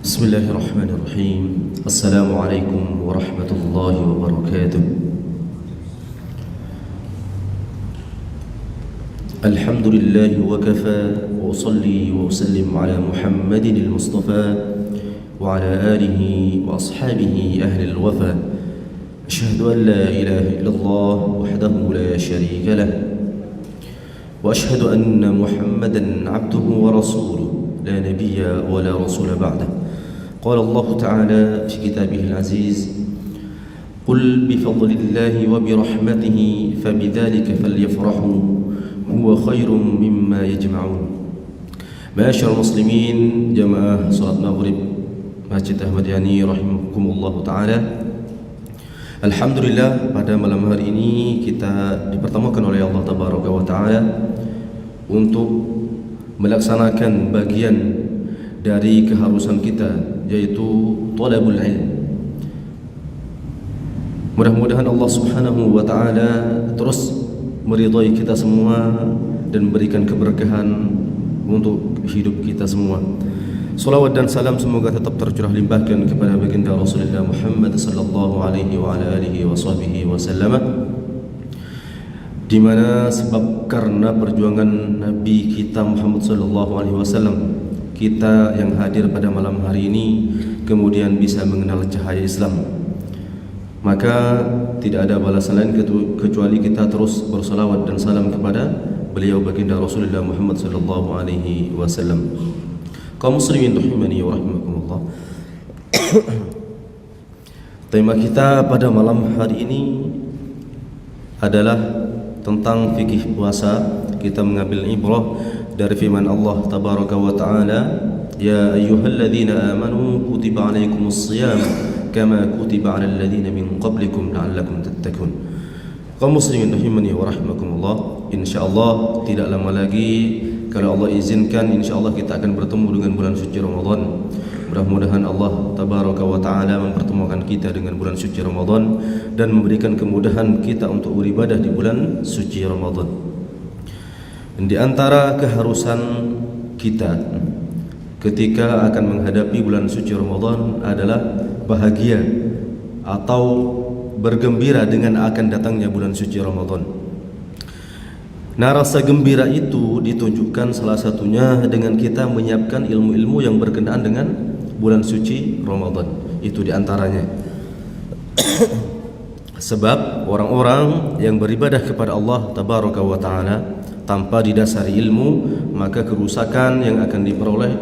بسم الله الرحمن الرحيم. السلام عليكم ورحمة الله وبركاته. الحمد لله وكفى، وأصلي وأسلم على محمد المصطفى وعلى آله وأصحابه أهل الوفا. أشهد أن لا إله إلا الله وحده لا شريك له، وأشهد أن محمدا عبده ورسوله لا نبي ولا رسول بعده. قال الله تعالى في كتابه العزيز: قل بفضل الله وبرحمته فبذلك فليفرحوا هو خير مما يجمعون. معاشر المسلمين جماعة صلاة maghrib Masjid Ahmad Yani rahimakumullah ta'ala. Alhamdulillah, pada malam hari ini kita dipertemukan oleh Allah Tabaraka wa ta'ala untuk melaksanakan bagian dari keharusan kita, yaitu talabul ilm. Mudah-mudahan Allah Subhanahu wa ta'ala terus meridai kita semua dan memberikan keberkahan untuk hidup kita semua. Salawat dan salam semoga tetap tercurah limpahkan kepada baginda Rasulullah Muhammad sallallahu alaihi wa ala alihi wa sahbihi wasallam, di mana sebab karena perjuangan Nabi kita Muhammad sallallahu alaihi wasallam, kita yang hadir pada malam hari ini kemudian bisa mengenal cahaya Islam. Maka tidak ada balasan lain kecuali kita terus bersalawat dan salam kepada beliau baginda Rasulullah Muhammad sallallahu alaihi wasallam. Kaum muslimin rahimani wa rahimakumullah. Tema kita pada malam hari ini adalah tentang fikih puasa. Kita mengambil ibrah dari firman Allah Tabaraka wa ta'ala: Ya ayyuhalladzina amanu kutiba alaikumus shiyam kama kutiba alal ladzina min qablikum la'allakum tattaqun. Kaum muslimin rahimani wa rahimakumullah, insyaallah tidak lama lagi, kalau Allah izinkan, insyaallah kita akan bertemu dengan bulan suci Ramadan. Mudah-mudahan Allah Tabaraka wa ta'ala mempertemukan kita dengan bulan suci Ramadan dan memberikan kemudahan kita untuk beribadah di bulan suci Ramadan. Dan di antara keharusan kita ketika akan menghadapi bulan suci Ramadan adalah bahagia atau bergembira dengan akan datangnya bulan suci Ramadan. Nah, rasa gembira itu ditunjukkan salah satunya dengan kita menyiapkan ilmu-ilmu yang berkenaan dengan bulan suci Ramadan. Itu diantaranya. Sebab orang-orang yang beribadah kepada Allah Tabaraka wa ta'ala tanpa didasari ilmu, maka kerusakan yang akan diperoleh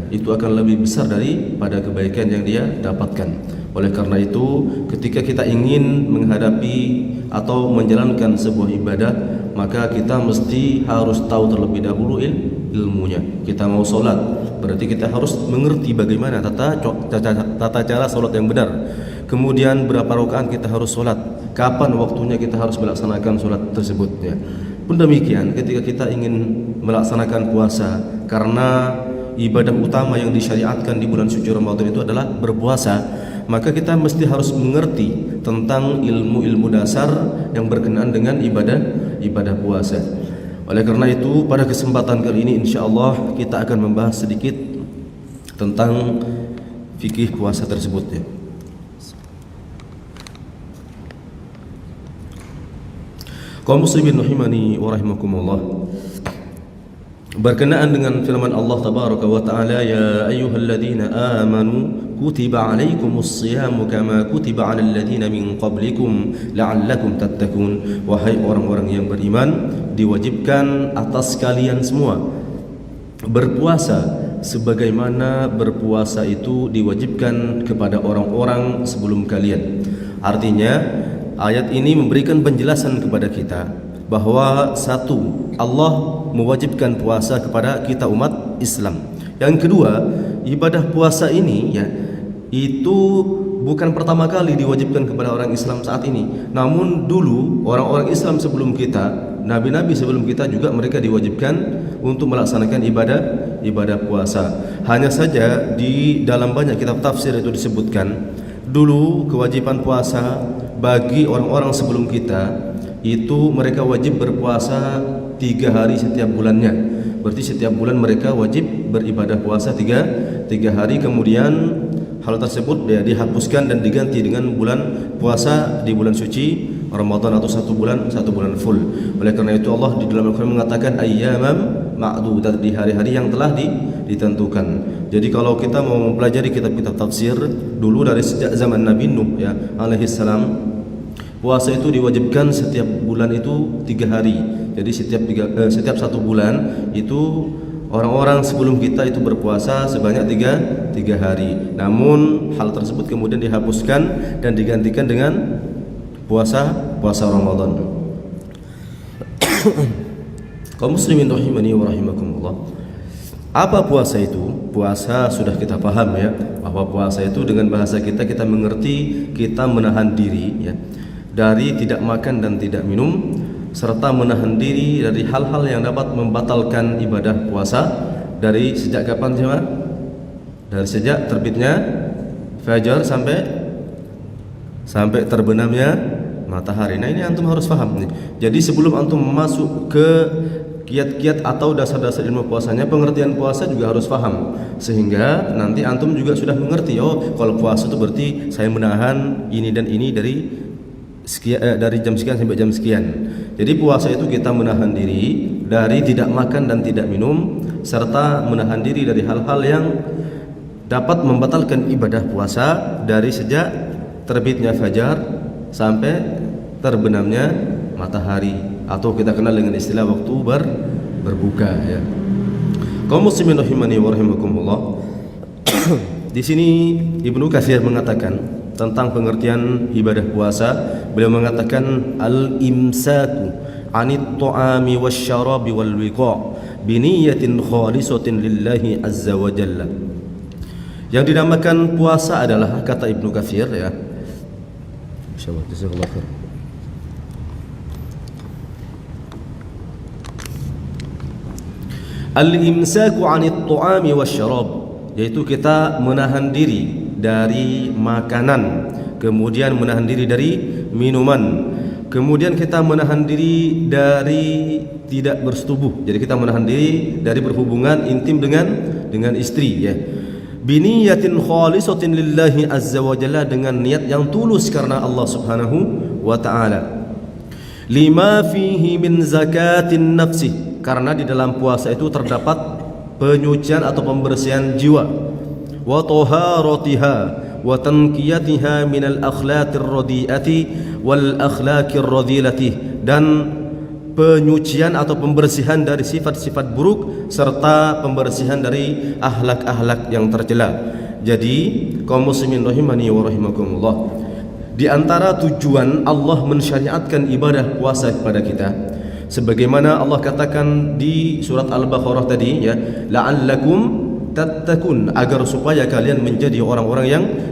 itu akan lebih besar daripada kebaikan yang dia dapatkan. Oleh karena itu, ketika kita ingin menghadapi atau menjalankan sebuah ibadah, maka kita mesti harus tahu terlebih dahulu ilmunya. Kita mau sholat, berarti kita harus mengerti bagaimana tata cara sholat yang benar. Kemudian berapa rakaat kita harus sholat, kapan waktunya kita harus melaksanakan sholat tersebutnya. Pun demikian ketika kita ingin melaksanakan puasa, karena ibadah utama yang disyariatkan di bulan suci Ramadan itu adalah berpuasa, maka kita mesti harus mengerti tentang ilmu-ilmu dasar yang berkenaan dengan ibadah puasa. Oleh karena itu, pada kesempatan kali ini insyaallah kita akan membahas sedikit tentang fikih puasa tersebut ya. Kaum muslimin rahimani wa rahimakumullah, berkenaan dengan firman Allah Tabaraka wa ta'ala: Ya ayyuhalladzina amanu kutiba alaikumus shiyamu kama kutiba alal ladzina min qablikum la'allakum tattaqun. Wahai orang-orang yang beriman, diwajibkan atas kalian semua berpuasa sebagaimana berpuasa itu diwajibkan kepada orang-orang sebelum kalian. Artinya, ayat ini memberikan penjelasan kepada kita bahwa satu, Allah mewajibkan puasa kepada kita umat Islam. Yang kedua, ibadah puasa ini itu bukan pertama kali diwajibkan kepada orang Islam saat ini. Namun dulu orang-orang Islam sebelum kita, nabi-nabi sebelum kita juga mereka diwajibkan untuk melaksanakan ibadah puasa. Hanya saja di dalam banyak kitab tafsir itu disebutkan dulu kewajiban puasa bagi orang-orang sebelum kita itu mereka wajib berpuasa 3 hari setiap bulannya. Berarti setiap bulan mereka wajib beribadah puasa tiga hari, kemudian hal tersebut dihapuskan dan diganti dengan bulan puasa di bulan suci Ramadan atau satu bulan full. Oleh karena itu Allah di dalam Al-Quran mengatakan ayyamam ma'dudat, di hari-hari yang telah ditentukan. Jadi kalau kita mau mempelajari kitab-kitab tafsir dulu dari sejak zaman Nabi Nuh ya alaihi salam, puasa itu diwajibkan setiap bulan itu 3 hari. Jadi setiap satu bulan itu orang-orang sebelum kita itu berpuasa sebanyak tiga hari. Namun hal tersebut kemudian dihapuskan dan digantikan dengan puasa Ramadan. Kaum muslimin rahimani wa rahimakumullah. Apa puasa itu? Puasa sudah kita paham ya, bahwa puasa itu dengan bahasa kita mengerti kita menahan diri ya dari tidak makan dan tidak minum, serta menahan diri dari hal-hal yang dapat membatalkan ibadah puasa. Dari sejak kapan coba? Dari sejak terbitnya fajar sampai terbenamnya matahari. Nah ini antum harus paham nih. Jadi sebelum antum masuk ke kiat-kiat atau dasar-dasar ilmu puasanya, pengertian puasa juga harus paham, sehingga nanti antum juga sudah mengerti, oh kalau puasa itu berarti saya menahan ini dan ini dari jam sekian sampai jam sekian. Jadi puasa itu kita menahan diri dari tidak makan dan tidak minum, serta menahan diri dari hal-hal yang dapat membatalkan ibadah puasa dari sejak terbitnya fajar sampai terbenamnya matahari, atau kita kenal dengan istilah waktu berbuka ya. Kaum muslimin rahimani wa rahimakumullah. Di sini Ibnu Katsir mengatakan tentang pengertian ibadah puasa. Beliau mengatakan al-imsaku 'anit ta'ami wasyarabi wal wiqa' bi niyyatin khalisatin lillahi azza wa jalla. Yang dinamakan puasa adalah, kata Ibnu Katsir ya. Insyaallah jazakallahu khair. Al-imsaku 'anit ta'ami wasyarab, yaitu kita menahan diri dari makanan, kemudian menahan diri dari minuman, kemudian kita menahan diri dari tidak bersetubuh. Jadi kita menahan diri dari berhubungan intim dengan istri ya. Biniyatin khalisatin lillahi azza wa jalla, dengan niat yang tulus karena Allah Subhanahu wa taala. Lima fihi min zakatin nafsi, karena di dalam puasa itu terdapat penyucian atau pembersihan jiwa, wa taharatiha wa tanqiyatiha min al-akhlaqir radiati wal akhlaqir radilati, dan penyucian atau pembersihan dari sifat-sifat buruk serta pembersihan dari akhlak-akhlak yang tercela. Jadi kaum muslimin rahimani wa rahimakumullah, di antara tujuan Allah mensyariatkan ibadah puasa kepada kita, sebagaimana Allah katakan di surat Al-Baqarah tadi ya, la'allakum tattaqun, agar supaya kalian menjadi orang-orang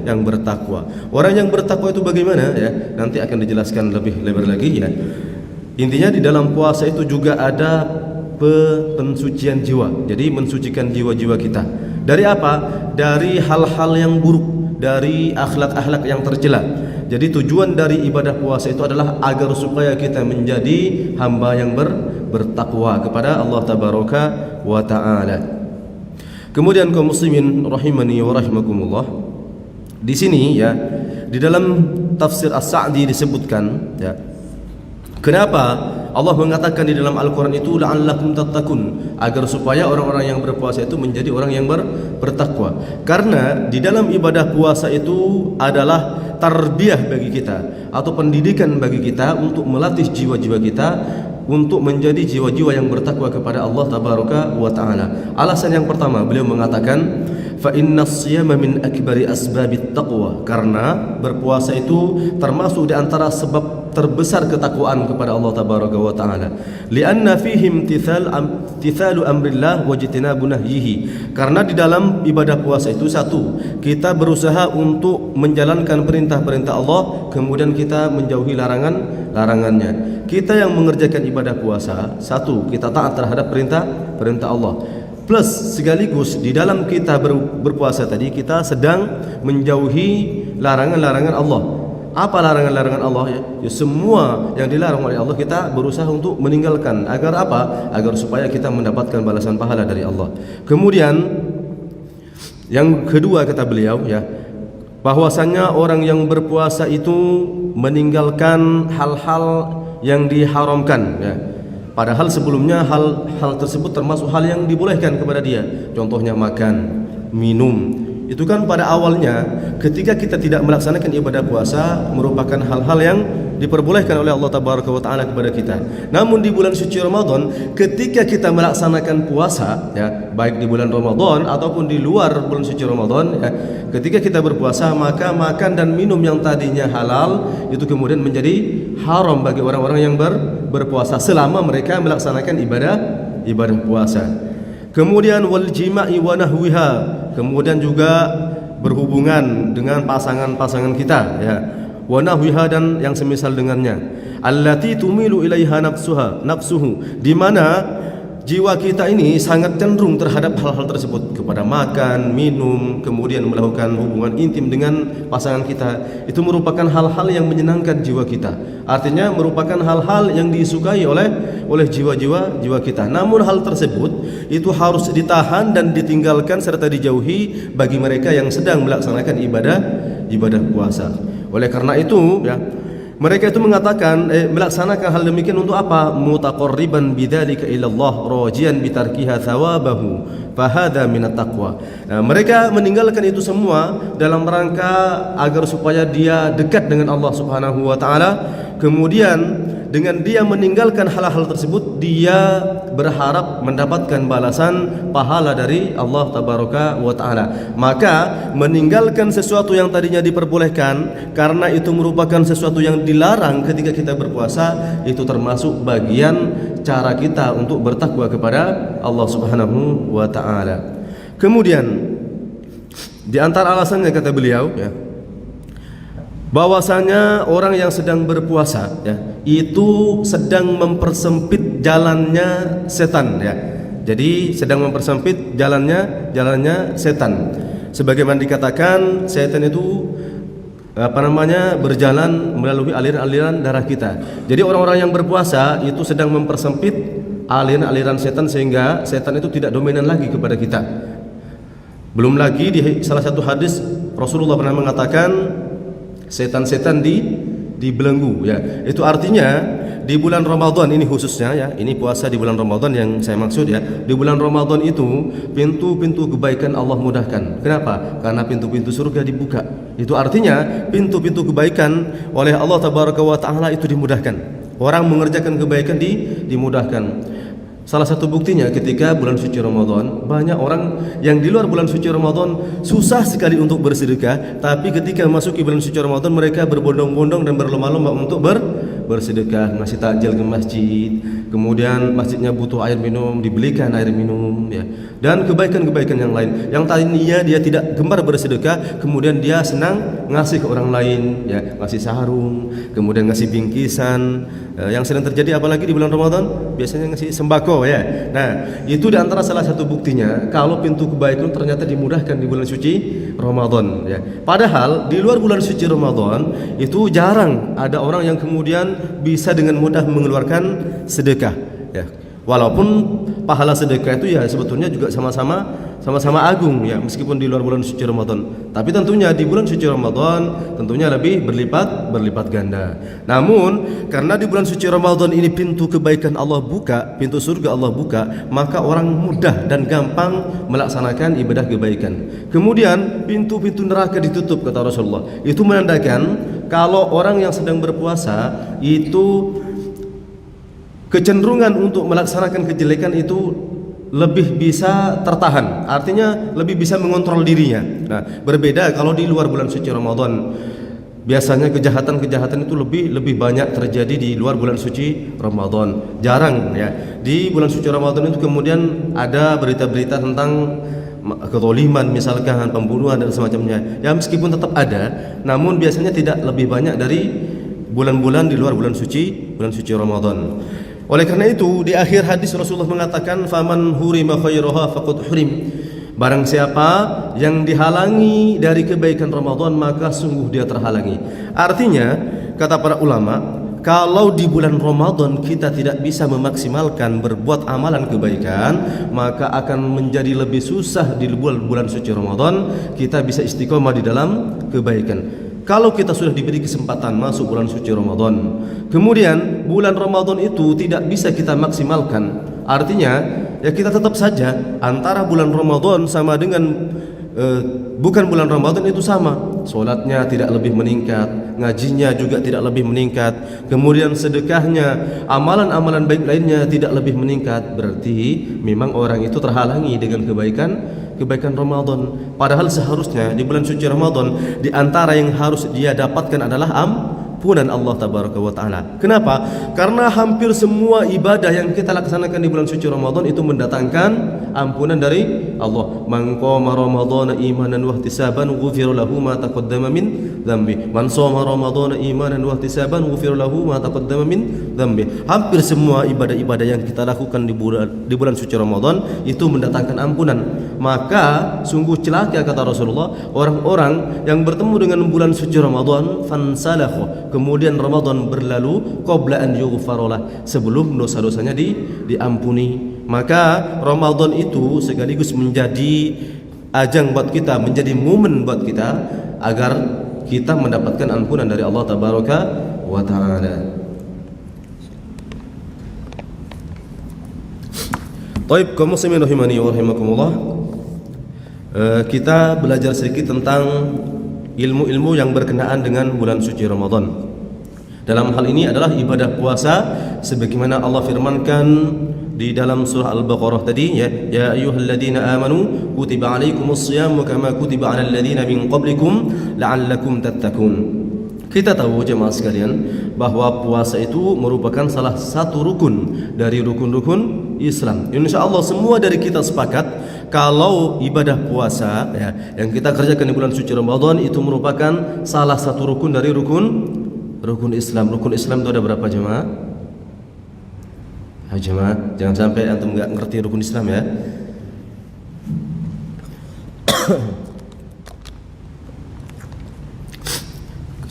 yang bertakwa. Orang yang bertakwa itu bagaimana ya? Nanti akan dijelaskan lebih lebar lagi ya. Intinya di dalam puasa itu juga ada pensucian jiwa. Jadi mensucikan jiwa-jiwa kita. Dari apa? Dari hal-hal yang buruk, dari akhlak-akhlak yang tercela. Jadi tujuan dari ibadah puasa itu adalah agar supaya kita menjadi hamba yang bertakwa kepada Allah Tabaraka wa Ta'ala. Kemudian kaum muslimin rahimani wa rahimakumullah, di sini ya, di dalam tafsir As-Sa'di disebutkan ya, kenapa Allah mengatakan di dalam Al-Quran itu la'allakum tattaqun, agar supaya orang-orang yang berpuasa itu menjadi orang yang bertakwa. Karena di dalam ibadah puasa itu adalah tarbiyah bagi kita atau pendidikan bagi kita untuk melatih jiwa-jiwa kita untuk menjadi jiwa-jiwa yang bertakwa kepada Allah Tabaraka wa Ta'ala. Alasan yang pertama, beliau mengatakan fa innas siyama min akbari asbabit taqwa, karena berpuasa itu termasuk di antara sebab terbesar ketakwaan kepada Allah Tabaraka wa Ta'ala. Lianna fihi imtithalu amrillah wa jitinabu nahyihi, karena di dalam ibadah puasa itu satu, kita berusaha untuk menjalankan perintah-perintah Allah, kemudian kita menjauhi larangannya. Kita yang mengerjakan ibadah puasa, satu, kita taat terhadap perintah Allah, plus sekaligus di dalam kita berpuasa tadi kita sedang menjauhi larangan-larangan Allah. Apa larangan-larangan Allah ya? Ya semua yang dilarang oleh Allah kita berusaha untuk meninggalkan. Agar apa? Agar supaya kita mendapatkan balasan pahala dari Allah. Kemudian yang kedua kata beliau ya, bahwasannya orang yang berpuasa itu meninggalkan hal-hal yang diharamkan ya. Padahal sebelumnya hal tersebut termasuk hal yang dibolehkan kepada dia. Contohnya makan, minum. Itu kan pada awalnya ketika kita tidak melaksanakan ibadah puasa merupakan hal-hal yang diperbolehkan oleh Allah Tabaraka wa Ta'ala kepada kita. Namun di bulan suci Ramadan ketika kita melaksanakan puasa ya, baik di bulan Ramadan ataupun di luar bulan suci Ramadan ya, ketika kita berpuasa maka makan dan minum yang tadinya halal itu kemudian menjadi haram bagi orang-orang yang berpuasa selama mereka melaksanakan ibadah puasa. Kemudian wal jima'i wa nahwiha, kemudian juga berhubungan dengan pasangan-pasangan kita ya, wa nahwiha dan yang semisal dengannya, allati tumilu ilaiha nafsuhu, di mana jiwa kita ini sangat cenderung terhadap hal-hal tersebut, kepada makan, minum, kemudian melakukan hubungan intim dengan pasangan kita. Itu merupakan hal-hal yang menyenangkan jiwa kita. Artinya merupakan hal-hal yang disukai oleh jiwa kita. Namun hal tersebut itu harus ditahan dan ditinggalkan serta dijauhi bagi mereka yang sedang melaksanakan ibadah puasa. Oleh karena itu ya, mereka itu mengatakan melaksanakan hal demikian untuk apa? Mutaqarriban bidzalika ila Allah rajian bitarkiha thawabahu fahada minat taqwa. Nah, mereka meninggalkan itu semua dalam rangka agar supaya dia dekat dengan Allah Subhanahu wa taala. Kemudian dengan dia meninggalkan hal-hal tersebut dia berharap mendapatkan balasan pahala dari Allah Tabaraka wa Ta'ala. Maka meninggalkan sesuatu yang tadinya diperbolehkan karena itu merupakan sesuatu yang dilarang ketika kita berpuasa, itu termasuk bagian cara kita untuk bertakwa kepada Allah Subhanahu wa Ta'ala. Kemudian di antara alasannya kata beliau ya, bahwasanya orang yang sedang berpuasa ya, itu sedang mempersempit jalannya setan ya. Jadi sedang mempersempit jalannya setan. Sebagaimana dikatakan setan itu berjalan melalui aliran-aliran darah kita. Jadi orang-orang yang berpuasa itu sedang mempersempit aliran-aliran setan sehingga setan itu tidak dominan lagi kepada kita. Belum lagi di salah satu hadis Rasulullah pernah mengatakan setan-setan dibelenggu ya. Itu artinya di bulan Ramadan ini khususnya ya, ini puasa di bulan Ramadan yang saya maksud ya. Di bulan Ramadan itu pintu-pintu kebaikan Allah mudahkan. Kenapa? Karena pintu-pintu surga dibuka. Itu artinya pintu-pintu kebaikan oleh Allah Tabaraka wa Ta'ala itu dimudahkan. Orang mengerjakan kebaikan dimudahkan. Salah satu buktinya ketika bulan suci Ramadan, banyak orang yang di luar bulan suci Ramadan susah sekali untuk bersedekah, tapi ketika memasuki bulan suci Ramadan mereka berbondong-bondong dan berlomba-lomba untuk bersedekah, ngasih takjil ke masjid, kemudian masjidnya butuh air minum, dibelikan air minum ya. Dan kebaikan-kebaikan yang lain yang tadinya dia tidak gemar bersedekah, kemudian dia senang ngasih ke orang lain ya, ngasih sarung, kemudian ngasih bingkisan. Yang sering terjadi apalagi di bulan Ramadan biasanya ngasih sembako ya. Nah, itu di antara salah satu buktinya kalau pintu kebaikan ternyata dimudahkan di bulan suci Ramadan ya. Padahal di luar bulan suci Ramadan itu jarang ada orang yang kemudian bisa dengan mudah mengeluarkan sedekah ya. Walaupun pahala sedekah itu ya sebetulnya juga sama-sama agung ya, meskipun di luar bulan suci Ramadan. Tapi tentunya di bulan suci Ramadan tentunya lebih berlipat ganda. Namun karena di bulan suci Ramadan ini pintu kebaikan Allah buka, pintu surga Allah buka, maka orang mudah dan gampang melaksanakan ibadah kebaikan. Kemudian pintu-pintu neraka ditutup kata Rasulullah. Itu menandakan kalau orang yang sedang berpuasa itu kecenderungan untuk melaksanakan kejelekan itu lebih bisa tertahan, artinya lebih bisa mengontrol dirinya. Nah, berbeda kalau di luar bulan suci Ramadan. Biasanya kejahatan-kejahatan itu lebih banyak terjadi di luar bulan suci Ramadan. Jarang ya. Di bulan suci Ramadan itu kemudian ada berita-berita tentang kezaliman misalkan, pembunuhan dan semacamnya. Ya meskipun tetap ada, namun biasanya tidak lebih banyak dari bulan-bulan di luar bulan suci Ramadan. Oleh karena itu di akhir hadis Rasulullah mengatakan faman hurima khairaha faqad hurim, Barang siapa yang dihalangi dari kebaikan Ramadan, maka sungguh dia terhalangi. Artinya, kata para ulama, kalau di bulan Ramadan kita tidak bisa memaksimalkan berbuat amalan kebaikan, maka akan menjadi lebih susah di bulan suci Ramadan kita bisa istiqomah di dalam kebaikan. Kalau kita sudah diberi kesempatan masuk bulan suci Ramadan, kemudian bulan Ramadan itu tidak bisa kita maksimalkan, artinya ya kita tetap saja antara bulan Ramadan sama dengan bukan bulan Ramadan itu sama. Solatnya tidak lebih meningkat, ngajinya juga tidak lebih meningkat, kemudian sedekahnya, amalan-amalan baik lainnya tidak lebih meningkat. Berarti memang orang itu terhalangi dengan kebaikan Ramadan. Padahal seharusnya di bulan suci Ramadan di antara yang harus dia dapatkan adalah ampunan Allah tabaraka wa taala. Kenapa? Karena hampir semua ibadah yang kita laksanakan di bulan suci Ramadan itu mendatangkan ampunan dari Allah. Man qama ramadhana imanan wa ihtisaban ghufira lahu ma taqaddama min dzambi. Man shoma ramadhana imanan wa ihtisaban ghufira lahu ma taqaddama min dzambi. Hampir semua ibadah-ibadah yang kita lakukan di bulan suci Ramadan itu mendatangkan ampunan. Maka sungguh celaka, kata Rasulullah, orang-orang yang bertemu dengan bulan suci Ramadan fansalakhu, kemudian Ramadan berlalu qabla an yughfarolah, sebelum dosa-dosanya diampuni. Maka Ramadan itu sekaligus menjadi ajang buat kita, menjadi momen buat kita agar kita mendapatkan ampunan dari Allah tabaraka wa taala. Baik, kaum muslimin rahimani wa rahimakumullah. Kita belajar sedikit tentang ilmu-ilmu yang berkenaan dengan bulan suci Ramadan. Dalam hal ini adalah ibadah puasa, sebagaimana Allah firmankan di dalam surah Al-Baqarah tadi, ya ayyuhalladzina amanu kutiba alaikumus shayamu kama kutiba alal ladzina min qablikum la'allakum tattaqun. Kita tahu jemaah sekalian bahwa puasa itu merupakan salah satu rukun dari rukun-rukun Islam. Insyaallah semua dari kita sepakat kalau ibadah puasa ya, yang kita kerjakan di bulan suci Ramadan itu merupakan salah satu rukun dari rukun Islam. Rukun Islam itu ada berapa jemaah? Jemaah, jangan sampai antum nggak ngerti rukun Islam ya.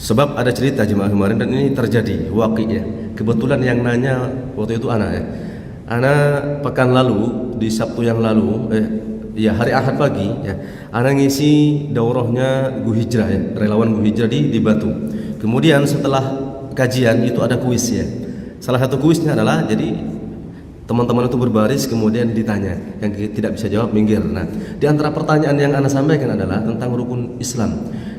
Sebab ada cerita jemaah kemarin dan ini terjadi waqi ya. Kebetulan yang nanya waktu itu anak ya. Anak pekan lalu di Sabtu yang lalu ya hari Ahad pagi ya, anak ngisi daurahnya Gu Hijrah ya, relawan Gu Hijrah di Batu. Kemudian setelah kajian itu ada kuis ya. Salah satu kuisnya adalah jadi teman-teman itu berbaris kemudian ditanya, yang tidak bisa jawab minggir. Nah, di antara pertanyaan yang anak sampaikan adalah tentang rukun Islam.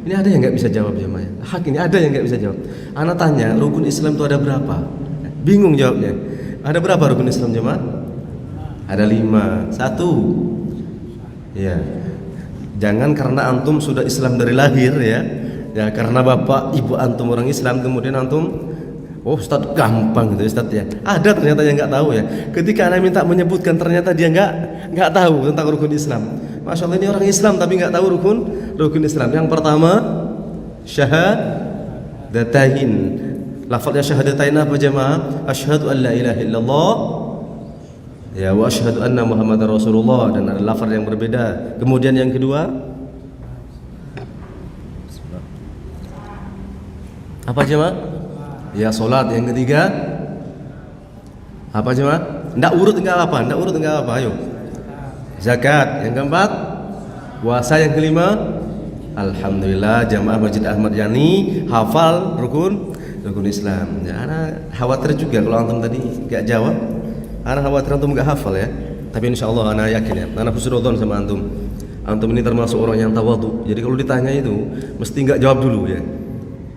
Ini ada yang nggak bisa jawab jemaah. Hak ini ada yang nggak bisa jawab. Anak tanya rukun Islam itu ada berapa? Bingung jawabnya. Ada berapa rukun Islam jemaah? Ada 5. 1. Ya. Jangan karena antum sudah Islam dari lahir ya. Ya karena bapak ibu antum orang Islam kemudian antum oh Ustaz gampang gitu Ustaz ya. Ada ternyata yang nggak tahu ya. Ketika anak minta menyebutkan ternyata dia nggak tahu tentang rukun Islam. Masya Allah ini orang Islam tapi nggak tahu rukun Islam. Yang pertama syahadatain. Lafaznya syahadatain apa jemaah? Asyhadu an la ilaha illallah ya wa asyhadu anna Muhammadar Rasulullah, dan ada lafaz yang berbeda. Kemudian yang kedua apa jemaah? Ya salat. Yang ketiga apa jemaah? Enggak urut enggak apa? Ayo. Zakat. Yang keempat puasa. Yang kelima alhamdulillah jamaah Masjid Ahmad Yani hafal rukun Islam. Ya, anak khawatir juga kalau antum tadi enggak jawab. Anak khawatir antum enggak hafal ya. Tapi insyaallah anak yakin ya. Anak husnudzon sama antum. Antum ini termasuk orang yang tawadhu. Jadi kalau ditanya itu mesti enggak jawab dulu ya.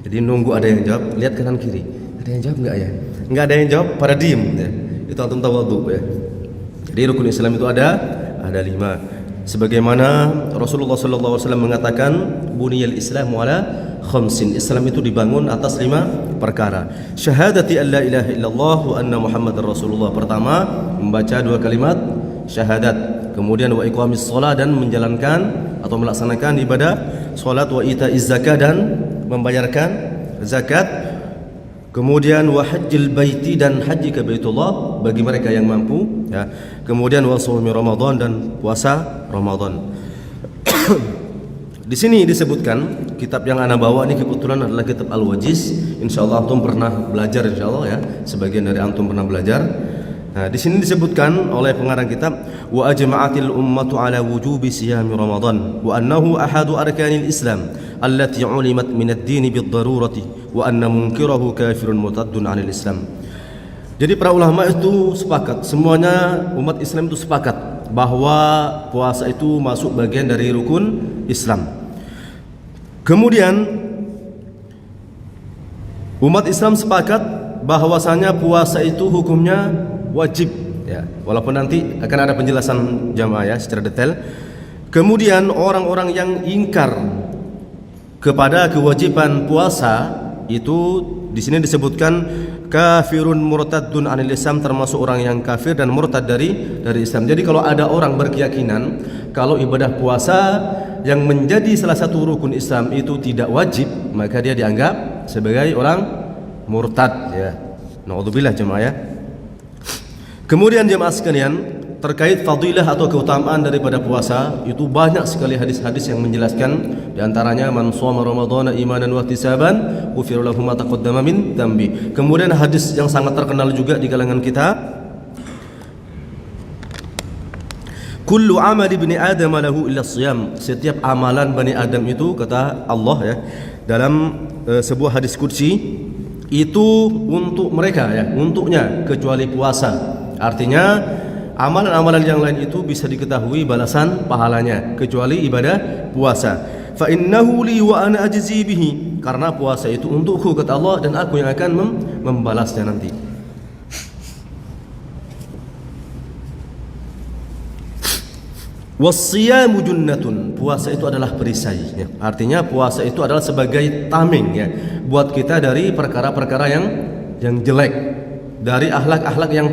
Jadi nunggu ada yang jawab, lihat kanan kiri. Ada yang jawab enggak ya? Enggak ada yang jawab, pada diem ya. Itu antum tawadhu ya. Jadi rukun Islam itu ada 5. Sebagaimana Rasulullah sallallahu alaihi wasallam mengatakan, buniyal Islamu ala khamsin. Islam itu dibangun atas 5 perkara. Syahadati an la ilaha illallah wa anna Muhammadar Rasulullah. Pertama, membaca 2 kalimat syahadat. Kemudian wa iqamis shalah, dan menjalankan atau melaksanakan ibadah salat, wa itaiz zakat, dan membayarkan zakat. Kemudian wa hajjil baiti, dan haji ke Baitullah bagi mereka yang mampu ya. Kemudian wa shaumi Ramadan, dan puasa Ramadan. Di sini disebutkan kitab yang ana bawa ini kebetulan adalah kitab Al-Wajiz. Insyaallah antum pernah belajar insyaallah ya. Sebagian dari antum pernah belajar. Nah, di sini disebutkan oleh pengarang kitab wa ajma'atil ummatu ala wujubi siyami Ramadan wa annahu ahadu arkanil Islam allati ulimat min ad-din bid-darurati wa anna munkirahu kafirun murtaddun 'anil Islam. Jadi para ulama itu sepakat, semuanya umat Islam itu sepakat bahwa puasa itu masuk bagian dari rukun Islam. Kemudian umat Islam sepakat bahwasanya puasa itu hukumnya wajib ya, walaupun nanti akan ada penjelasan jamaah ya secara detail. Kemudian orang-orang yang ingkar kepada kewajiban puasa itu di sini disebutkan kafirun murtaddun anil Islam, termasuk orang yang kafir dan murtad dari Islam. Jadi kalau ada orang berkeyakinan kalau ibadah puasa yang menjadi salah satu rukun Islam itu tidak wajib, maka dia dianggap sebagai orang murtad ya. Naudzubillah jemaah ya. Kemudian jemaah sekalian, terkait fadilah atau keutamaan daripada puasa itu banyak sekali hadis-hadis yang menjelaskan. Di antaranya man shoma ramadhana imanan wa ihtisaban ghufira lahu ma taqaddama min dambi. Kemudian hadis yang sangat terkenal juga di kalangan kita, kullu amal ibni adam lahu illa shiyam. Setiap amalan Bani Adam itu, kata Allah ya dalam sebuah hadis qudsi, itu untuk mereka ya, untuknya kecuali puasa. Artinya amalan-amalan yang lain itu bisa diketahui balasan pahalanya kecuali ibadah puasa. Fa innahu li wa ana ajzi bihi. Karena puasa itu untukku kata Allah dan aku yang akan membalasnya nanti. Wassiyamu junnatun. Puasa itu adalah perisai ya. Artinya puasa itu adalah sebagai tameng ya buat kita dari perkara-perkara yang jelek, dari akhlak-akhlak yang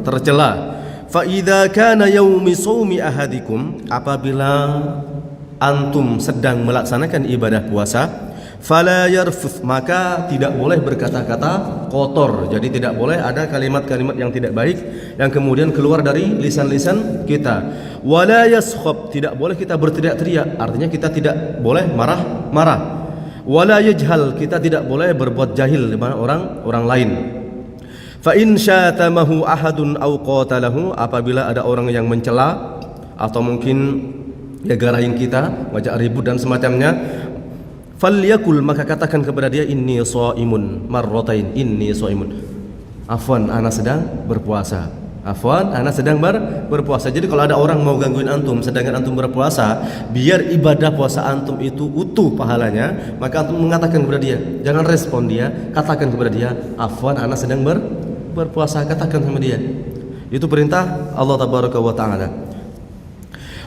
tercela. Fa idza kana yaumi shaumi ahadikum, apabila antum sedang melaksanakan ibadah puasa, fala yarfuth, maka tidak boleh berkata-kata kotor. Jadi tidak boleh ada kalimat-kalimat yang tidak baik yang kemudian keluar dari lisan-lisan kita. Wala yaskhab, tidak boleh kita berteriak-teriak, artinya kita tidak boleh marah-marah. Wala yajhal, kita tidak boleh berbuat jahil di mana orang lain. Fa in syatamahu ahadun aw qatalahu, apabila ada orang yang mencela atau mungkin ya garahin kita, ngajak ribut dan semacamnya, falyakul, maka katakan kepada dia inni shaimun marratain, inni shaimun, afwan ana sedang berpuasa, afwan ana sedang berpuasa. Jadi kalau ada orang mau gangguin antum sedangkan antum berpuasa, biar ibadah puasa antum itu utuh pahalanya, maka antum mengatakan kepada dia, jangan respon dia, katakan kepada dia afwan ana sedang berpuasa, katakan sama dia. Itu perintah Allah tabaraka wa taala.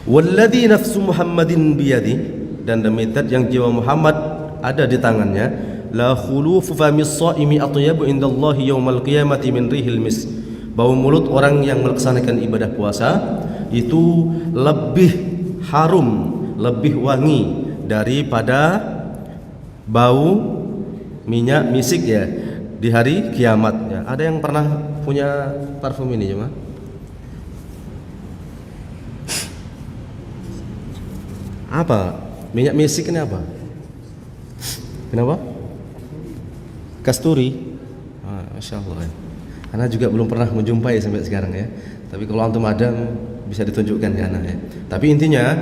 Walladzi nafsu Muhammadin biyadi, dan demi zat yang jiwa Muhammad ada di tangannya, la khulufu famis shaimi atyabu indallahi yaumal qiyamati min rihil mis. Bau mulut orang yang melaksanakan ibadah puasa itu lebih harum, lebih wangi daripada bau minyak misik ya di hari kiamat ya. Ada yang pernah punya parfum ini cuma? Apa? Minyak misik ini apa? Kenapa? Kasturi. Masya Allah ya. Ana juga belum pernah menjumpai sampai sekarang ya. Tapi kalau antum ada bisa ditunjukkan ke ana ya. Tapi intinya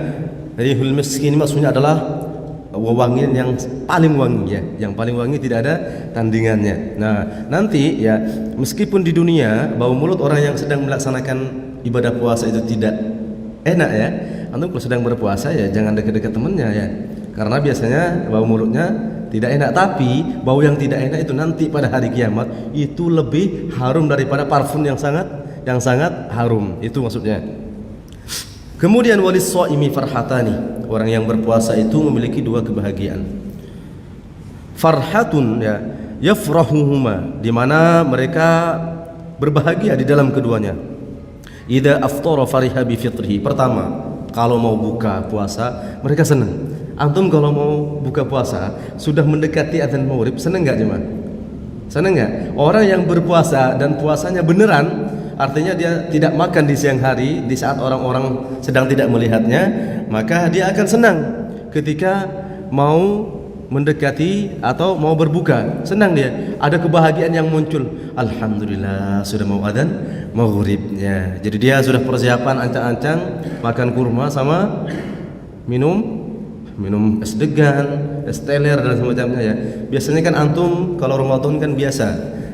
rihul misk ini maksudnya adalah wewangian yang paling wangi ya, yang paling wangi tidak ada tandingannya. Nah, nanti ya meskipun di dunia bau mulut orang yang sedang melaksanakan ibadah puasa itu tidak enak ya, antum kalau sedang berpuasa ya jangan dekat-dekat temennya ya, karena biasanya bau mulutnya tidak enak. Tapi bau yang tidak enak itu nanti pada hari kiamat itu lebih harum daripada parfum yang sangat harum. Itu maksudnya. Kemudian walis shaimi farhatani, orang yang berpuasa itu memiliki dua kebahagiaan. Farhatun ya yafrahuhuma, di mana mereka berbahagia di dalam keduanya. Idza aftara fariha bi fitrihi. Pertama, kalau mau buka puasa mereka senang. Antum kalau mau buka puasa sudah mendekati adzan maghrib, senang enggak jemaah? Senang enggak? Orang yang berpuasa dan puasanya beneran artinya dia tidak makan di siang hari di saat orang-orang sedang tidak melihatnya, maka dia akan senang ketika mau mendekati atau mau berbuka. Senang dia, ada kebahagiaan yang muncul. Alhamdulillah sudah mau adzan maghribnya. Jadi dia sudah persiapan ancang-ancang makan kurma sama minum es degan, es teler dan semacamnya ya. Biasanya kan antum kalau Ramadan kan biasa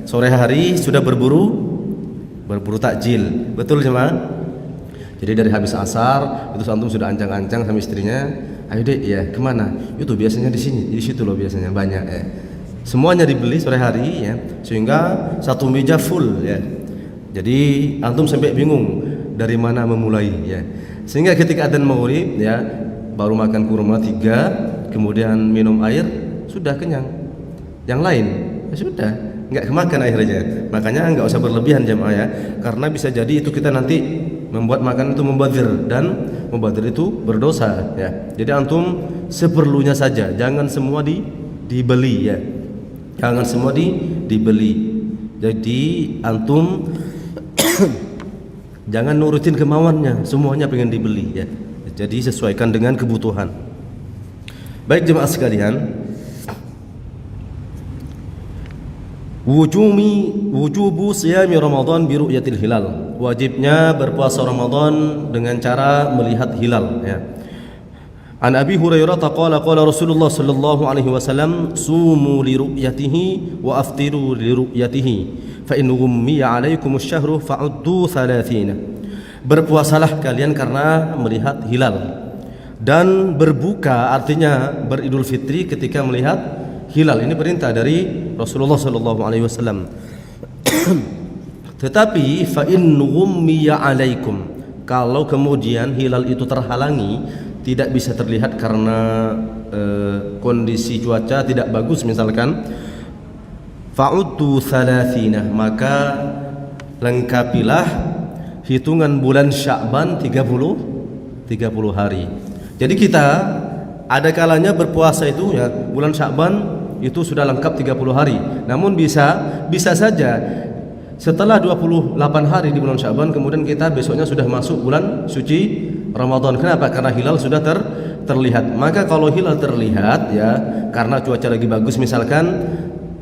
sore hari sudah berburu takjil, betul jemaah? Jadi dari habis asar itu antum sudah ancang-ancang sama istrinya, ayo deh ya kemana? Itu biasanya di sini, di situ loh biasanya banyak ya. Semuanya dibeli sore hari ya, sehingga satu meja full ya. Jadi antum sampai bingung dari mana memulai ya. Sehingga ketika adzan maghrib ya, baru makan kurma 3, kemudian minum air, sudah kenyang. Yang lain ya sudah nggak kemakan akhirnya. Makanya nggak usah berlebihan jemaah ya, karena bisa jadi itu kita nanti membuat makan itu membazir, dan membazir itu berdosa ya. Jadi antum seperlunya saja, jangan semua dibeli ya. Jangan semua dibeli. Jadi antum jangan nurutin kemauannya, semuanya pengen dibeli ya. Jadi sesuaikan dengan kebutuhan. Baik jemaah sekalian, wujubu siyami Ramadan bi ru'yatil hilal. Wajibnya berpuasa Ramadan dengan cara melihat hilal ya. An Abi Hurairah qala qala Rasulullah sallallahu alaihi wasallam sumu li ru'yatihi wa aftiru li ru'yatihi fa in ghummiya 'alaikum asy-syahru fa'uddu 30. Berpuasalah kalian karena melihat hilal, dan berbuka artinya beridul fitri ketika melihat hilal. Ini perintah dari Rasulullah sallallahu alaihi wasallam. Tetapi fa in ghummiya 'alaikum, kalau kemudian hilal itu terhalangi, tidak bisa terlihat karena kondisi cuaca tidak bagus misalkan, fa'uddu 30, maka lengkapilah hitungan bulan Sya'ban 30 hari. Jadi kita ada kalanya berpuasa itu ya, bulan Sya'ban itu sudah lengkap 30 hari. Namun bisa saja setelah 28 hari di bulan Sya'ban kemudian kita besoknya sudah masuk bulan suci Ramadan. Kenapa? Karena hilal sudah terlihat. Maka kalau hilal terlihat ya, karena cuaca lagi bagus misalkan,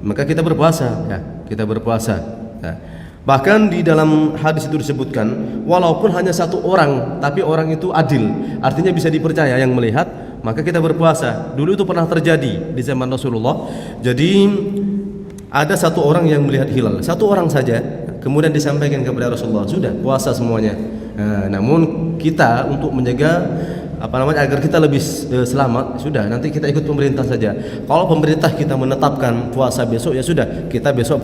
maka kita berpuasa ya, kita berpuasa ya. Bahkan di dalam hadis itu disebutkan, walaupun hanya satu orang, tapi orang itu adil, artinya bisa dipercaya yang melihat, maka kita berpuasa. Dulu itu pernah terjadi di zaman Rasulullah. Jadi ada satu orang yang melihat hilal, satu orang saja, kemudian disampaikan kepada Rasulullah, sudah puasa semuanya. Namun kita untuk menjaga agar kita lebih selamat, sudah nanti kita ikut pemerintah saja. Kalau pemerintah kita menetapkan puasa besok, ya sudah kita besok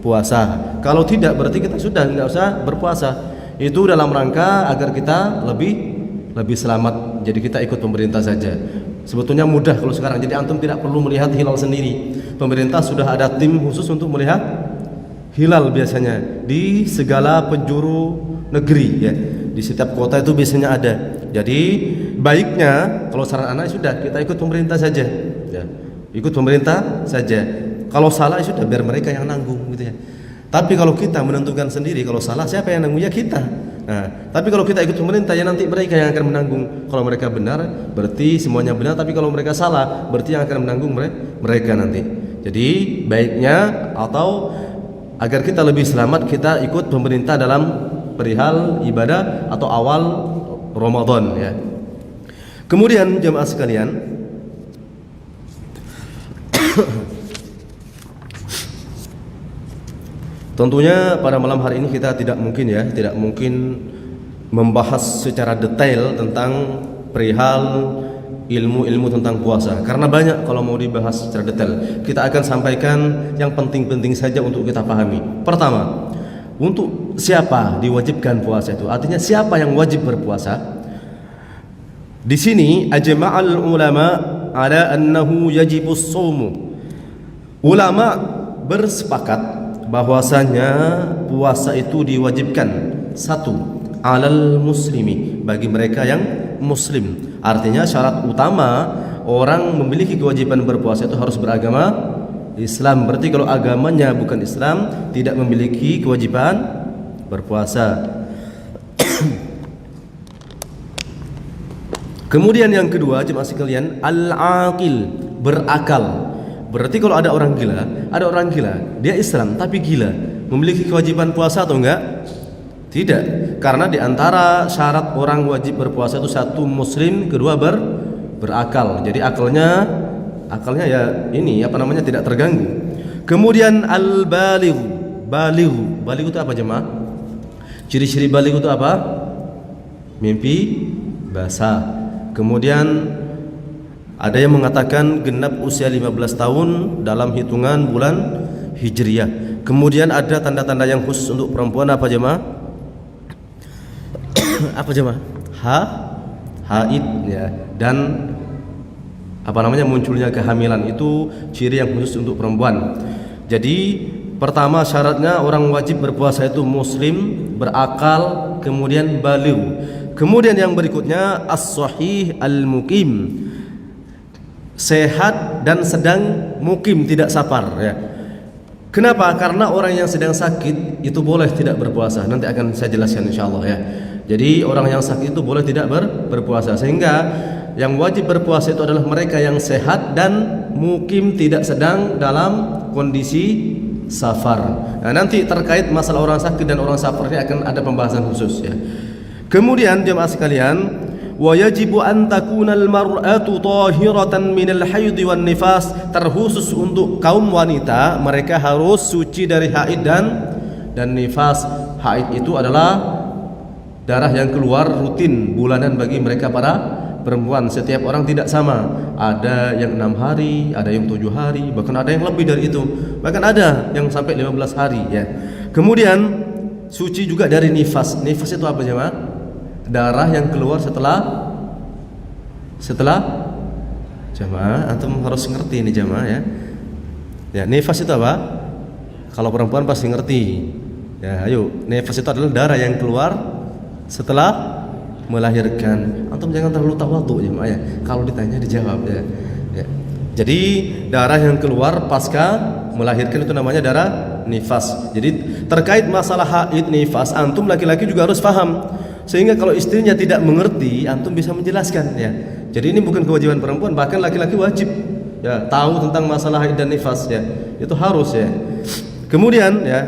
puasa. Kalau tidak berarti kita sudah nggak usah berpuasa. Itu dalam rangka agar kita lebih selamat. Jadi kita ikut pemerintah saja. Sebetulnya mudah kalau sekarang. Jadi antum tidak perlu melihat hilal sendiri. Pemerintah sudah ada tim khusus untuk melihat hilal biasanya di segala penjuru negeri ya. Di setiap kota itu biasanya ada. Jadi baiknya kalau saran anak sudah kita ikut pemerintah saja ya. Ikut pemerintah saja. Kalau salah ya sudah biar mereka yang nanggung gitu ya. Tapi kalau kita menentukan sendiri, kalau salah siapa yang nanggung? Ya kita. Nah, tapi kalau kita ikut pemerintah ya nanti mereka yang akan menanggung. Kalau mereka benar berarti semuanya benar, tapi kalau mereka salah berarti yang akan menanggung mereka nanti. Jadi baiknya atau agar kita lebih selamat kita ikut pemerintah dalam perihal ibadah atau awal Ramadan ya. Kemudian jemaah sekalian, tentunya pada malam hari ini kita tidak mungkin membahas secara detail tentang perihal ilmu-ilmu tentang puasa, karena banyak kalau mau dibahas secara detail. Kita akan sampaikan yang penting-penting saja untuk kita pahami. Pertama, untuk siapa diwajibkan puasa itu? Artinya siapa yang wajib berpuasa? Di sini ajma'al ulama ala annahu yajibus shaumu. Ulama bersepakat bahwasanya puasa itu diwajibkan, satu, alal muslimi, bagi mereka yang muslim. Artinya syarat utama orang memiliki kewajiban berpuasa itu harus beragama Islam. Berarti kalau agamanya bukan Islam tidak memiliki kewajiban berpuasa. Kemudian yang kedua, jemaah sekalian, al-aqil, berakal. Berarti kalau ada orang gila, dia Islam tapi gila, memiliki kewajiban puasa atau enggak? Tidak, karena di antara syarat orang wajib berpuasa itu satu muslim, kedua berakal. Jadi akalnya ya tidak terganggu. Kemudian al-baligh. Baligh itu apa jemaah? Ciri-ciri baligh itu apa? Mimpi basah. Kemudian ada yang mengatakan genap usia 15 tahun dalam hitungan bulan Hijriyah. Kemudian ada tanda-tanda yang khusus untuk perempuan apa jemaah? Apa jemaah? Haid ya. Dan munculnya kehamilan itu ciri yang khusus untuk perempuan. Jadi pertama syaratnya orang wajib berpuasa itu muslim, berakal, kemudian baligh. Kemudian yang berikutnya as-sahih al-muqim, sehat dan sedang mukim, tidak safar ya. Kenapa? Karena orang yang sedang sakit itu boleh tidak berpuasa. Nanti akan saya jelaskan insyaallah ya. Jadi orang yang sakit itu boleh tidak berpuasa. Sehingga yang wajib berpuasa itu adalah mereka yang sehat dan mukim, tidak sedang dalam kondisi safar. Nah, nanti terkait masalah orang sakit dan orang safar ini akan ada pembahasan khusus ya. Kemudian jemaah sekalian, wa yajibu an takuna al-mar'atu tahiratan min al-haid wan nifas, terkhusus untuk kaum wanita, mereka harus suci dari haid dan nifas. Haid itu adalah darah yang keluar rutin bulanan bagi mereka para perempuan. Setiap orang tidak sama, ada yang 6 hari, ada yang 7 hari, bahkan ada yang lebih dari itu, bahkan ada yang sampai 15 hari ya. Kemudian suci juga dari nifas. Nifas itu apa jemaah? Darah yang keluar setelah jamaah, antum harus ngerti ini jamaah ya. Ya, nifas itu apa? Kalau perempuan pasti ngerti. Ya, ayo, nifas itu adalah darah yang keluar setelah melahirkan. Antum jangan terlalu tawadhu jamaah ya. Kalau ditanya dijawab ya. Ya. Jadi darah yang keluar pasca melahirkan itu namanya darah nifas. Jadi terkait masalah haid nifas, antum laki-laki juga harus paham. Sehingga kalau istrinya tidak mengerti, antum bisa menjelaskan ya. Jadi ini bukan kewajiban perempuan, bahkan laki-laki wajib ya tahu tentang masalah haid dan nifas ya. Itu harus ya. Kemudian ya,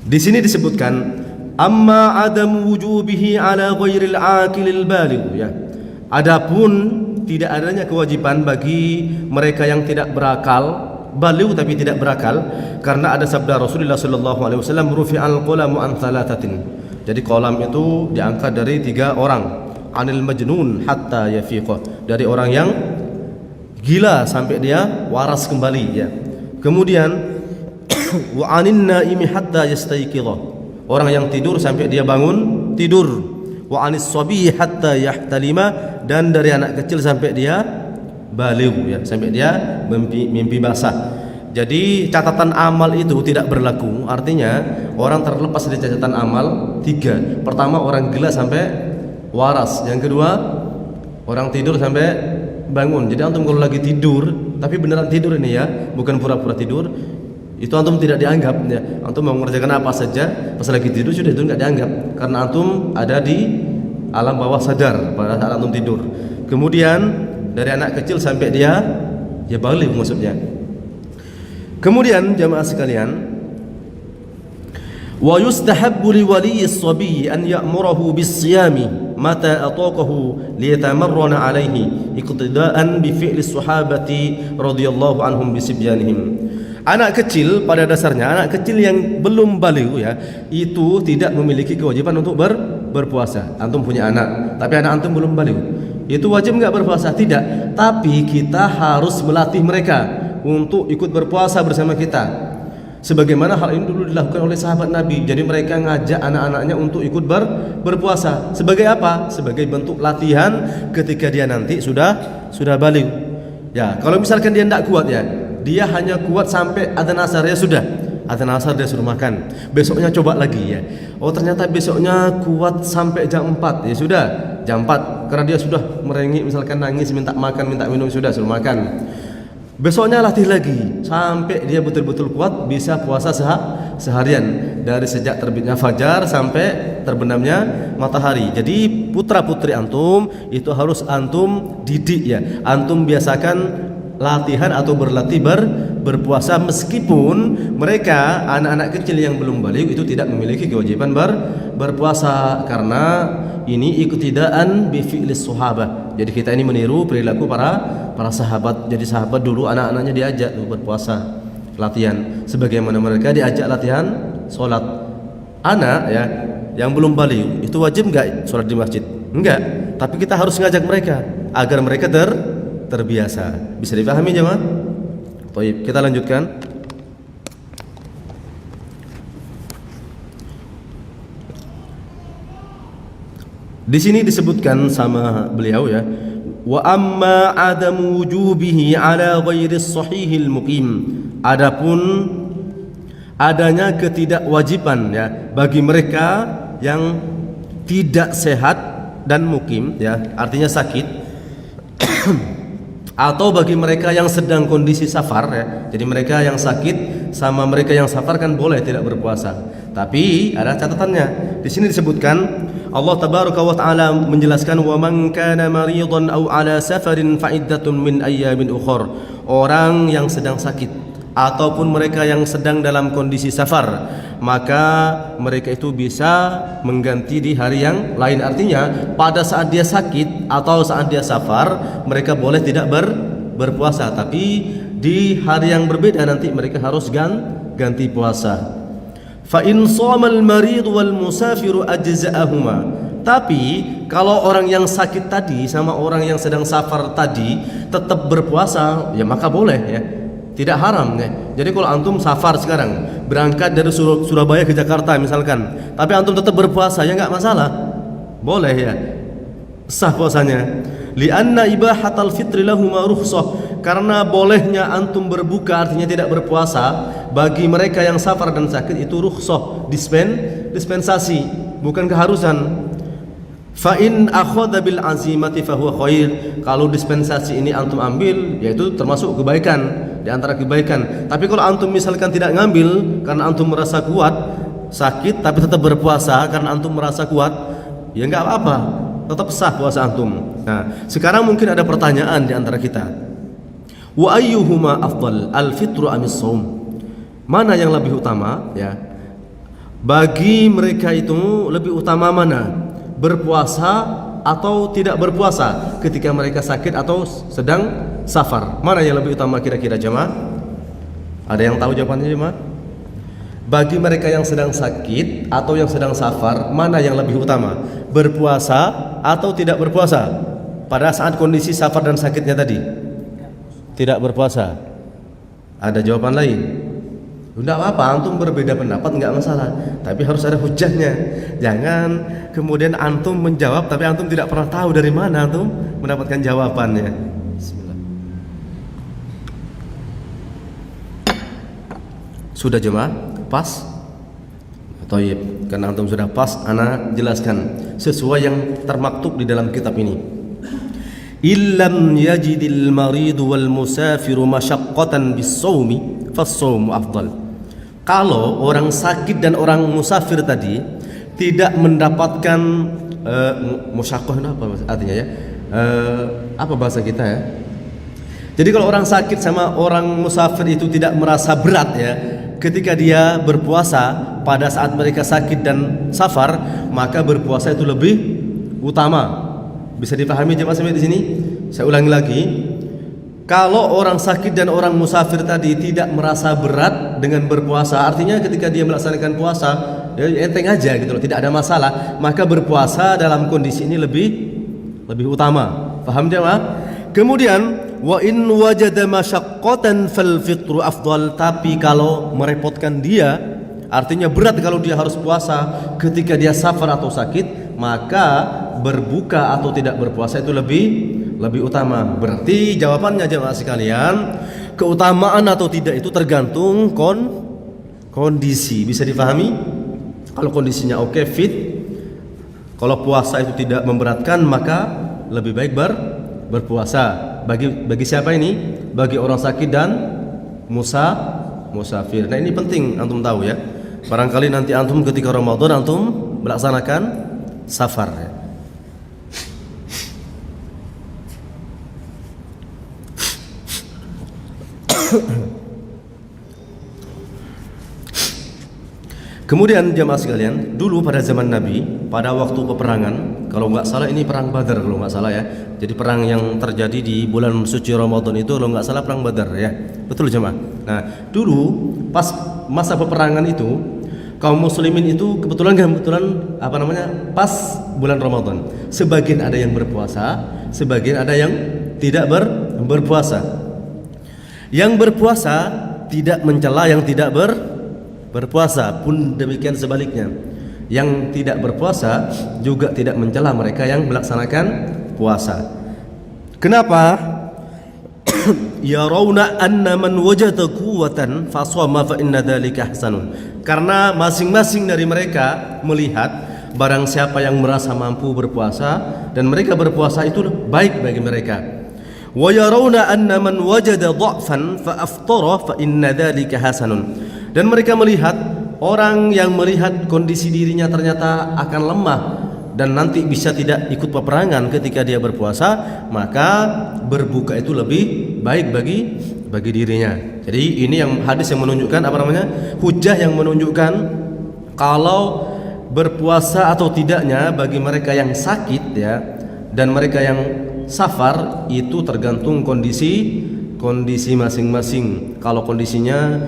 di sini disebutkan amma adam wujubihi ala ghairil aqilil baligh ya. Adapun tidak adanya kewajiban bagi mereka yang tidak berakal, baligh tapi tidak berakal, karena ada sabda Rasulullah sallallahu alaihi wasallam, rufi'al qalamu an thalathatin. Jadi qalam itu diangkat dari 3 orang, anil majnun hatta yafiqah, dari orang yang gila sampai dia waras kembali ya. Kemudian wa anin naimi hatta yastayqidha, orang yang tidur sampai dia bangun tidur. Wa anis sabi hatta yahtalima, dan dari anak kecil sampai dia baligh ya, sampai dia mimpi basah. Jadi catatan amal itu tidak berlaku. Artinya orang terlepas dari catatan amal 3. Pertama orang gila sampai waras. Yang kedua orang tidur sampai bangun. Jadi antum kalau lagi tidur, tapi beneran tidur ini ya, bukan pura-pura tidur, itu antum tidak dianggap ya. Antum mau mengerjakan apa saja, pas lagi tidur sudah itu nggak dianggap, karena antum ada di alam bawah sadar pada saat antum tidur. Kemudian dari anak kecil sampai dia ya baligh maksudnya. Kemudian jamaah sekalian, wa yustahabbu li waliyyi as-sabi an ya'murahu bis-siyami mata ataqahu liyatamarrana alayhi iqtida'an bi fi'li as-sahabati radhiyallahu anhum bi sibyanihim. Anak kecil pada dasarnya, anak kecil yang belum baligh ya, itu tidak memiliki kewajiban untuk berpuasa. Antum punya anak, tapi anak antum belum baligh, itu wajib enggak berpuasa? Tidak. Tapi kita harus melatih mereka untuk ikut berpuasa bersama kita, sebagaimana hal ini dulu dilakukan oleh sahabat Nabi. Jadi mereka ngajak anak-anaknya untuk ikut berpuasa. Sebagai apa? Sebagai bentuk latihan ketika dia nanti sudah baligh. Ya, kalau misalkan dia tidak kuat ya, dia hanya kuat sampai adzan asar ya sudah. Adzan asar dia suruh makan. Besoknya coba lagi ya. Oh ternyata besoknya kuat sampai jam 4. Ya sudah, jam 4 karena dia sudah merengek misalkan nangis minta makan, minta minum, sudah suruh makan. Besoknya latih lagi sampai dia betul-betul kuat bisa puasa seharian dari sejak terbitnya fajar sampai terbenamnya matahari. Jadi putra-putri antum itu harus antum didik ya. Antum biasakan latihan atau berlatih berpuasa meskipun mereka anak-anak kecil yang belum balik itu tidak memiliki kewajiban berpuasa karena ini iktidaan bi fi'lis sahabah. Jadi kita ini meniru perilaku para sahabat. Jadi sahabat dulu anak-anaknya diajak tuh berpuasa, latihan sebagaimana mereka diajak latihan salat. Anak ya yang belum balik itu wajib enggak salat di masjid? Enggak. Tapi kita harus ngajak mereka agar mereka terbiasa. Bisa dipahami jemaah? Baik, kita lanjutkan. Di sini disebutkan sama beliau ya, wa amma adamu wujubihi ala ghairi sahihil muqim. Adapun adanya ketidakwajiban ya bagi mereka yang tidak sehat dan mukim ya, artinya sakit atau bagi mereka yang sedang kondisi safar ya. Jadi mereka yang sakit sama mereka yang safar kan boleh tidak berpuasa. Tapi ada catatannya. Di sini disebutkan Allah tabaraka wa taala menjelaskan wa man kana maridan aw ala safarin fa iddatun min ayyamin ukhra. Orang yang sedang sakit ataupun mereka yang sedang dalam kondisi safar, maka mereka itu bisa mengganti di hari yang lain. Artinya pada saat dia sakit atau saat dia safar mereka boleh tidak berpuasa, tapi di hari yang berbeda nanti mereka harus ganti puasa. Fa in shamal marid wal musafiru ajza'ahuma. Tapi kalau orang yang sakit tadi sama orang yang sedang safar tadi tetap berpuasa, ya maka boleh ya. Tidak haram ya. Jadi kalau antum safar sekarang berangkat dari Surabaya ke Jakarta misalkan, tapi antum tetap berpuasa ya enggak masalah. Boleh ya. Sah puasanya. Lianna ibahatal fitri lahuma rukhsah. Karena bolehnya antum berbuka artinya tidak berpuasa bagi mereka yang safar dan sakit itu rukhsah, dispensasi, bukan keharusan. Fa in akhadha bil azimati fa huwa khair. Kalau dispensasi ini antum ambil yaitu termasuk kebaikan, di antara kebaikan. Tapi kalau antum misalkan tidak ngambil karena antum merasa kuat, sakit tapi tetap berpuasa karena antum merasa kuat, ya enggak apa-apa, tetap sah puasa antum. Nah, sekarang mungkin ada pertanyaan di antara kita. Wa ayyuhuma afdal, al-fitru amis shaum? Mana yang lebih utama ya? Bagi mereka itu lebih utama mana? Berpuasa atau tidak berpuasa ketika mereka sakit atau sedang safar? Mana yang lebih utama kira-kira jemaah? Ada yang tahu jawabannya jemaah? Bagi mereka yang sedang sakit atau yang sedang safar, mana yang lebih utama? Berpuasa atau tidak berpuasa pada saat kondisi safar dan sakitnya tadi? Tidak berpuasa. Ada jawaban lain? Tidak apa-apa, antum berbeda pendapat enggak masalah, tapi harus ada hujahnya. Jangan kemudian antum menjawab tapi antum tidak pernah tahu dari mana antum mendapatkan jawabannya. Bismillah. Sudah jemaah? Pas? Thayyib. Karena antum sudah pas, ana jelaskan sesuai yang termaktub di dalam kitab ini. Illam yajidil maridu wal musafiru masyaqqatan bis-shaumi fas-shaumu afdal. Kalau orang sakit dan orang musafir tadi tidak mendapatkan musyaqqah apa artinya ya? Apa bahasa kita ya? Jadi kalau orang sakit sama orang musafir itu tidak merasa berat ya, ketika dia berpuasa pada saat mereka sakit dan safar, maka berpuasa itu lebih utama. Bisa dipahami jemaah sampai di sini? Saya ulangi lagi. Kalau orang sakit dan orang musafir tadi tidak merasa berat dengan berpuasa, artinya ketika dia melaksanakan puasa, ya enteng aja gitu loh, tidak ada masalah, maka berpuasa dalam kondisi ini lebih utama. Paham jemaah? Kemudian wa in wajada masyaqqatan fal fitru afdal. Tapi kalau merepotkan dia, artinya berat kalau dia harus puasa ketika dia safar atau sakit, maka berbuka atau tidak berpuasa itu lebih utama. Berarti jawabannya jemaah sekalian, keutamaan atau tidak itu tergantung kondisi. Bisa dipahami? Kalau kondisinya oke, fit, kalau puasa itu tidak memberatkan, maka lebih baik berpuasa. Bagi siapa ini? Bagi orang sakit dan musafir. Nah, ini penting antum tahu ya. Barangkali nanti antum ketika Ramadan antum melaksanakan safar ya. Kemudian jemaah sekalian, dulu pada zaman Nabi, pada waktu peperangan, kalau nggak salah ini perang Badar kalau nggak salah ya. Jadi perang yang terjadi di bulan suci Ramadan itu kalau nggak salah perang Badar ya. Betul jemaah. Nah, dulu pas masa peperangan itu kaum muslimin itu kebetulan pas bulan Ramadan. Sebagian ada yang berpuasa, sebagian ada yang tidak berpuasa. Yang berpuasa tidak mencela yang tidak berpuasa, pun demikian sebaliknya. Yang tidak berpuasa juga tidak mencela mereka yang melaksanakan puasa. Kenapa? Yarawna anna man wajada quwwatan fasama fa inna dzalika hasanun. Karena masing-masing dari mereka melihat barang siapa yang merasa mampu berpuasa dan mereka berpuasa itu baik bagi mereka. Wa yarawna anna man wajada dha'fan fa aftara fa inna dzalika hasanun. Dan mereka melihat orang yang melihat kondisi dirinya ternyata akan lemah dan nanti bisa tidak ikut peperangan ketika dia berpuasa, maka berbuka itu lebih baik bagi dirinya. Jadi ini yang hadis yang menunjukkan hujah yang menunjukkan kalau berpuasa atau tidaknya bagi mereka yang sakit ya dan mereka yang safar itu tergantung kondisi masing-masing. Kalau kondisinya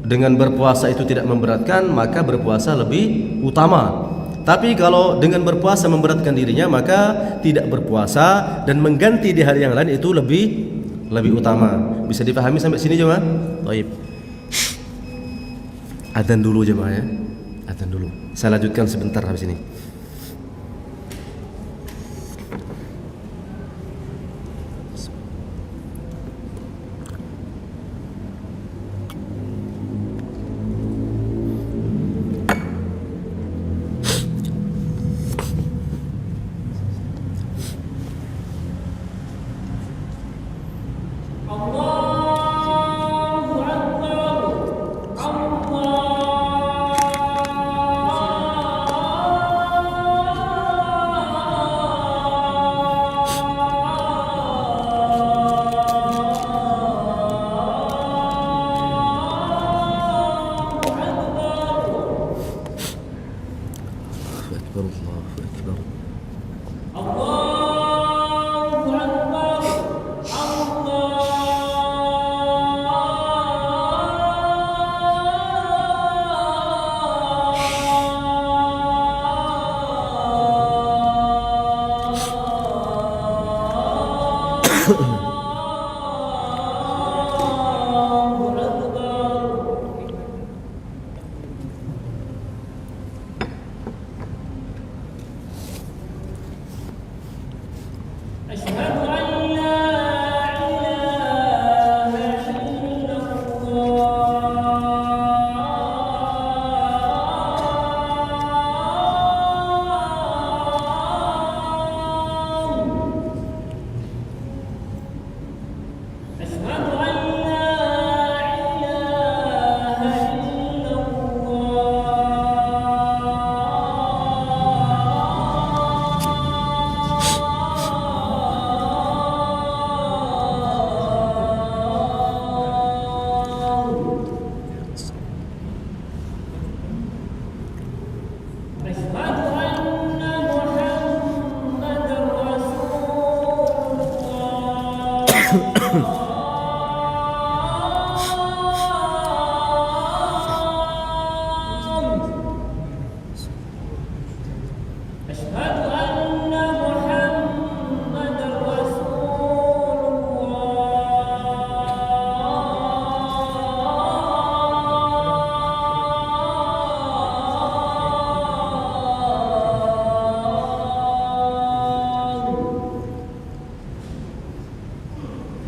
dengan berpuasa itu tidak memberatkan, maka berpuasa lebih utama. Tapi kalau dengan berpuasa memberatkan dirinya, maka tidak berpuasa dan mengganti di hari yang lain itu lebih utama. Bisa dipahami sampai sini jemaah? Baik. Adzan dulu jemaah ya. Adzan dulu. Saya lanjutkan sebentar habis ini.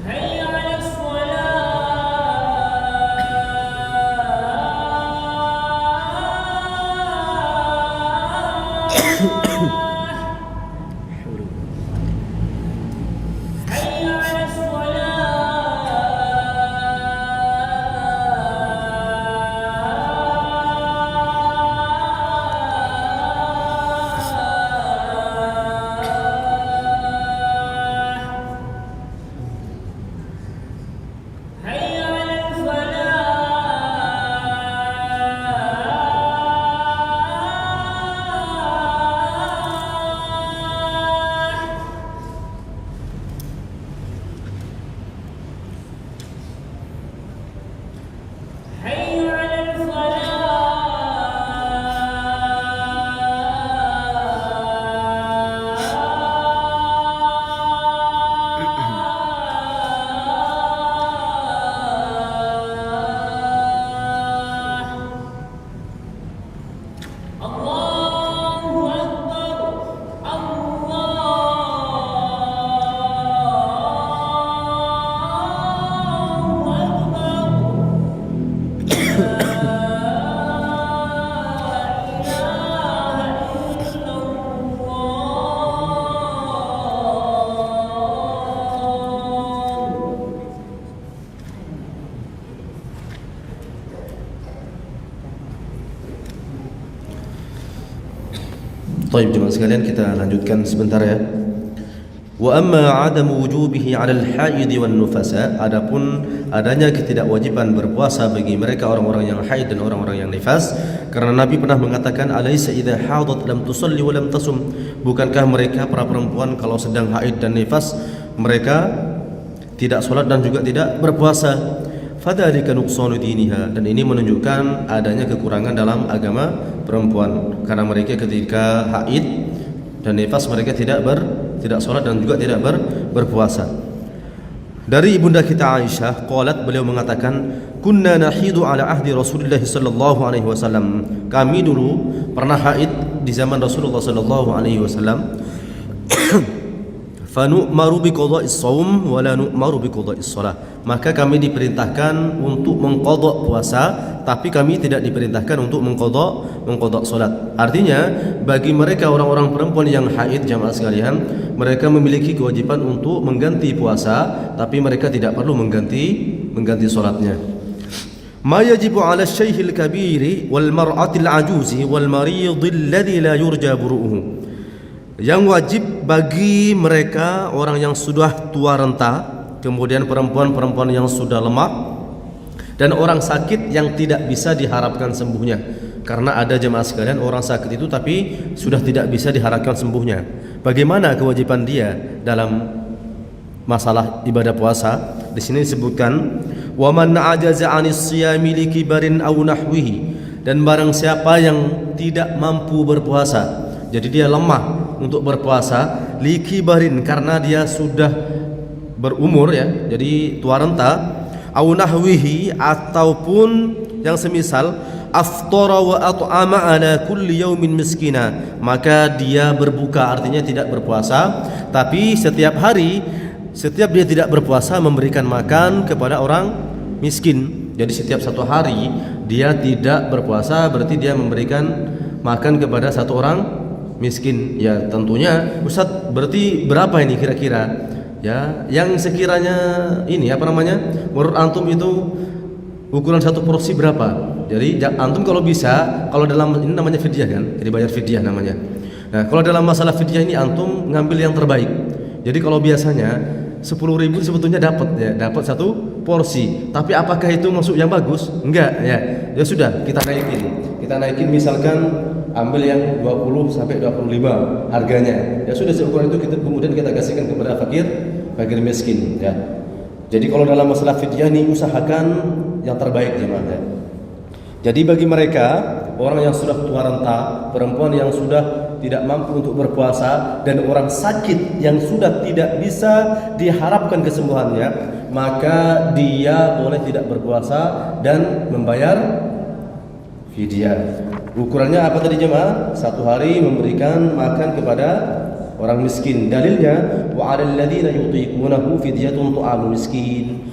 Hayya Baik, jemaah sekalian, kita lanjutkan sebentar ya. Wa amma 'adamu wujubihi 'alal haid wan nufasa, adapun adanya ketidakwajiban berpuasa bagi mereka orang-orang yang haid dan orang-orang yang nifas, karena Nabi pernah mengatakan alaysa idza hadat lam tusalli wa lam tasum, bukankah mereka para perempuan kalau sedang haid dan nifas mereka tidak salat dan juga tidak berpuasa. Fadzalika nuqsanu diniha, dan ini menunjukkan adanya kekurangan dalam agama perempuan, karena mereka ketika haid dan nifas mereka tidak salat dan juga tidak berpuasa. Dari ibunda kita Aisyah, qalat, beliau mengatakan, kunna nahidu ala ahdi Rasulullah sallallahu alaihi wasallam, kami dulu pernah haid di zaman Rasulullah sallallahu alaihi wasallam. Fa nu'maru bi qada'is shaum wa la nu'maru bi qada'is shalah, maka kami diperintahkan untuk mengqadha puasa, tapi kami tidak diperintahkan untuk mengqadha salat. Artinya bagi mereka orang-orang perempuan yang haid, jamaah sekalian, mereka memiliki kewajiban untuk mengganti puasa, tapi mereka tidak perlu mengganti salatnya. Ma yajibu 'ala asy-syaikhil kabiri wal mar'atil 'ajuzi wal maridil ladzi la yurja buru'uhu, yang wajib bagi mereka orang yang sudah tua renta, kemudian perempuan-perempuan yang sudah lemah, dan orang sakit yang tidak bisa diharapkan sembuhnya. Karena ada jemaah sekalian orang sakit itu tapi sudah tidak bisa diharapkan sembuhnya. Bagaimana kewajiban dia dalam masalah ibadah puasa? Di sini disebutkan wa man ajaza 'anis siyami likibarin aw nahwihi, dan barang siapa yang tidak mampu berpuasa, jadi dia lemah untuk berpuasa, likibarin, karena dia sudah berumur ya, jadi tua renta, au nahwihi, ataupun yang semisal, aftara wa at'ama ala kulli yaumin miskina, maka dia berbuka, artinya tidak berpuasa, tapi setiap hari, setiap dia tidak berpuasa memberikan makan kepada orang miskin. Jadi setiap satu hari dia tidak berpuasa, berarti dia memberikan makan kepada satu orang miskin. Ya tentunya Ustadz, berarti berapa ini kira-kira ya yang sekiranya ini apa namanya, menurut antum itu ukuran satu porsi berapa? Jadi antum kalau bisa, kalau dalam ini namanya fidyah kan, jadi bayar fidyah namanya. Nah kalau dalam masalah fidyah ini antum ngambil yang terbaik. Jadi kalau biasanya 10.000 sebetulnya dapat satu porsi, tapi apakah itu masuk yang bagus? Enggak ya. Ya sudah, kita naikin misalkan ambil yang 20 sampai 25 harganya. Ya sudah, seukuran itu kemudian kita kasihkan kepada fakir miskin ya. Jadi kalau dalam masalah fidyah ini usahakan yang terbaik jemaah ya. Jadi bagi mereka orang yang sudah tua renta, perempuan yang sudah tidak mampu untuk berpuasa, dan orang sakit yang sudah tidak bisa diharapkan kesembuhannya, maka dia boleh tidak berpuasa dan membayar fidyah. Ukurannya apa tadi jemaah? Satu hari memberikan makan kepada orang miskin. Dalilnya wa 'alal ladzina yutiqunahu fidyatun ta'amul miskin.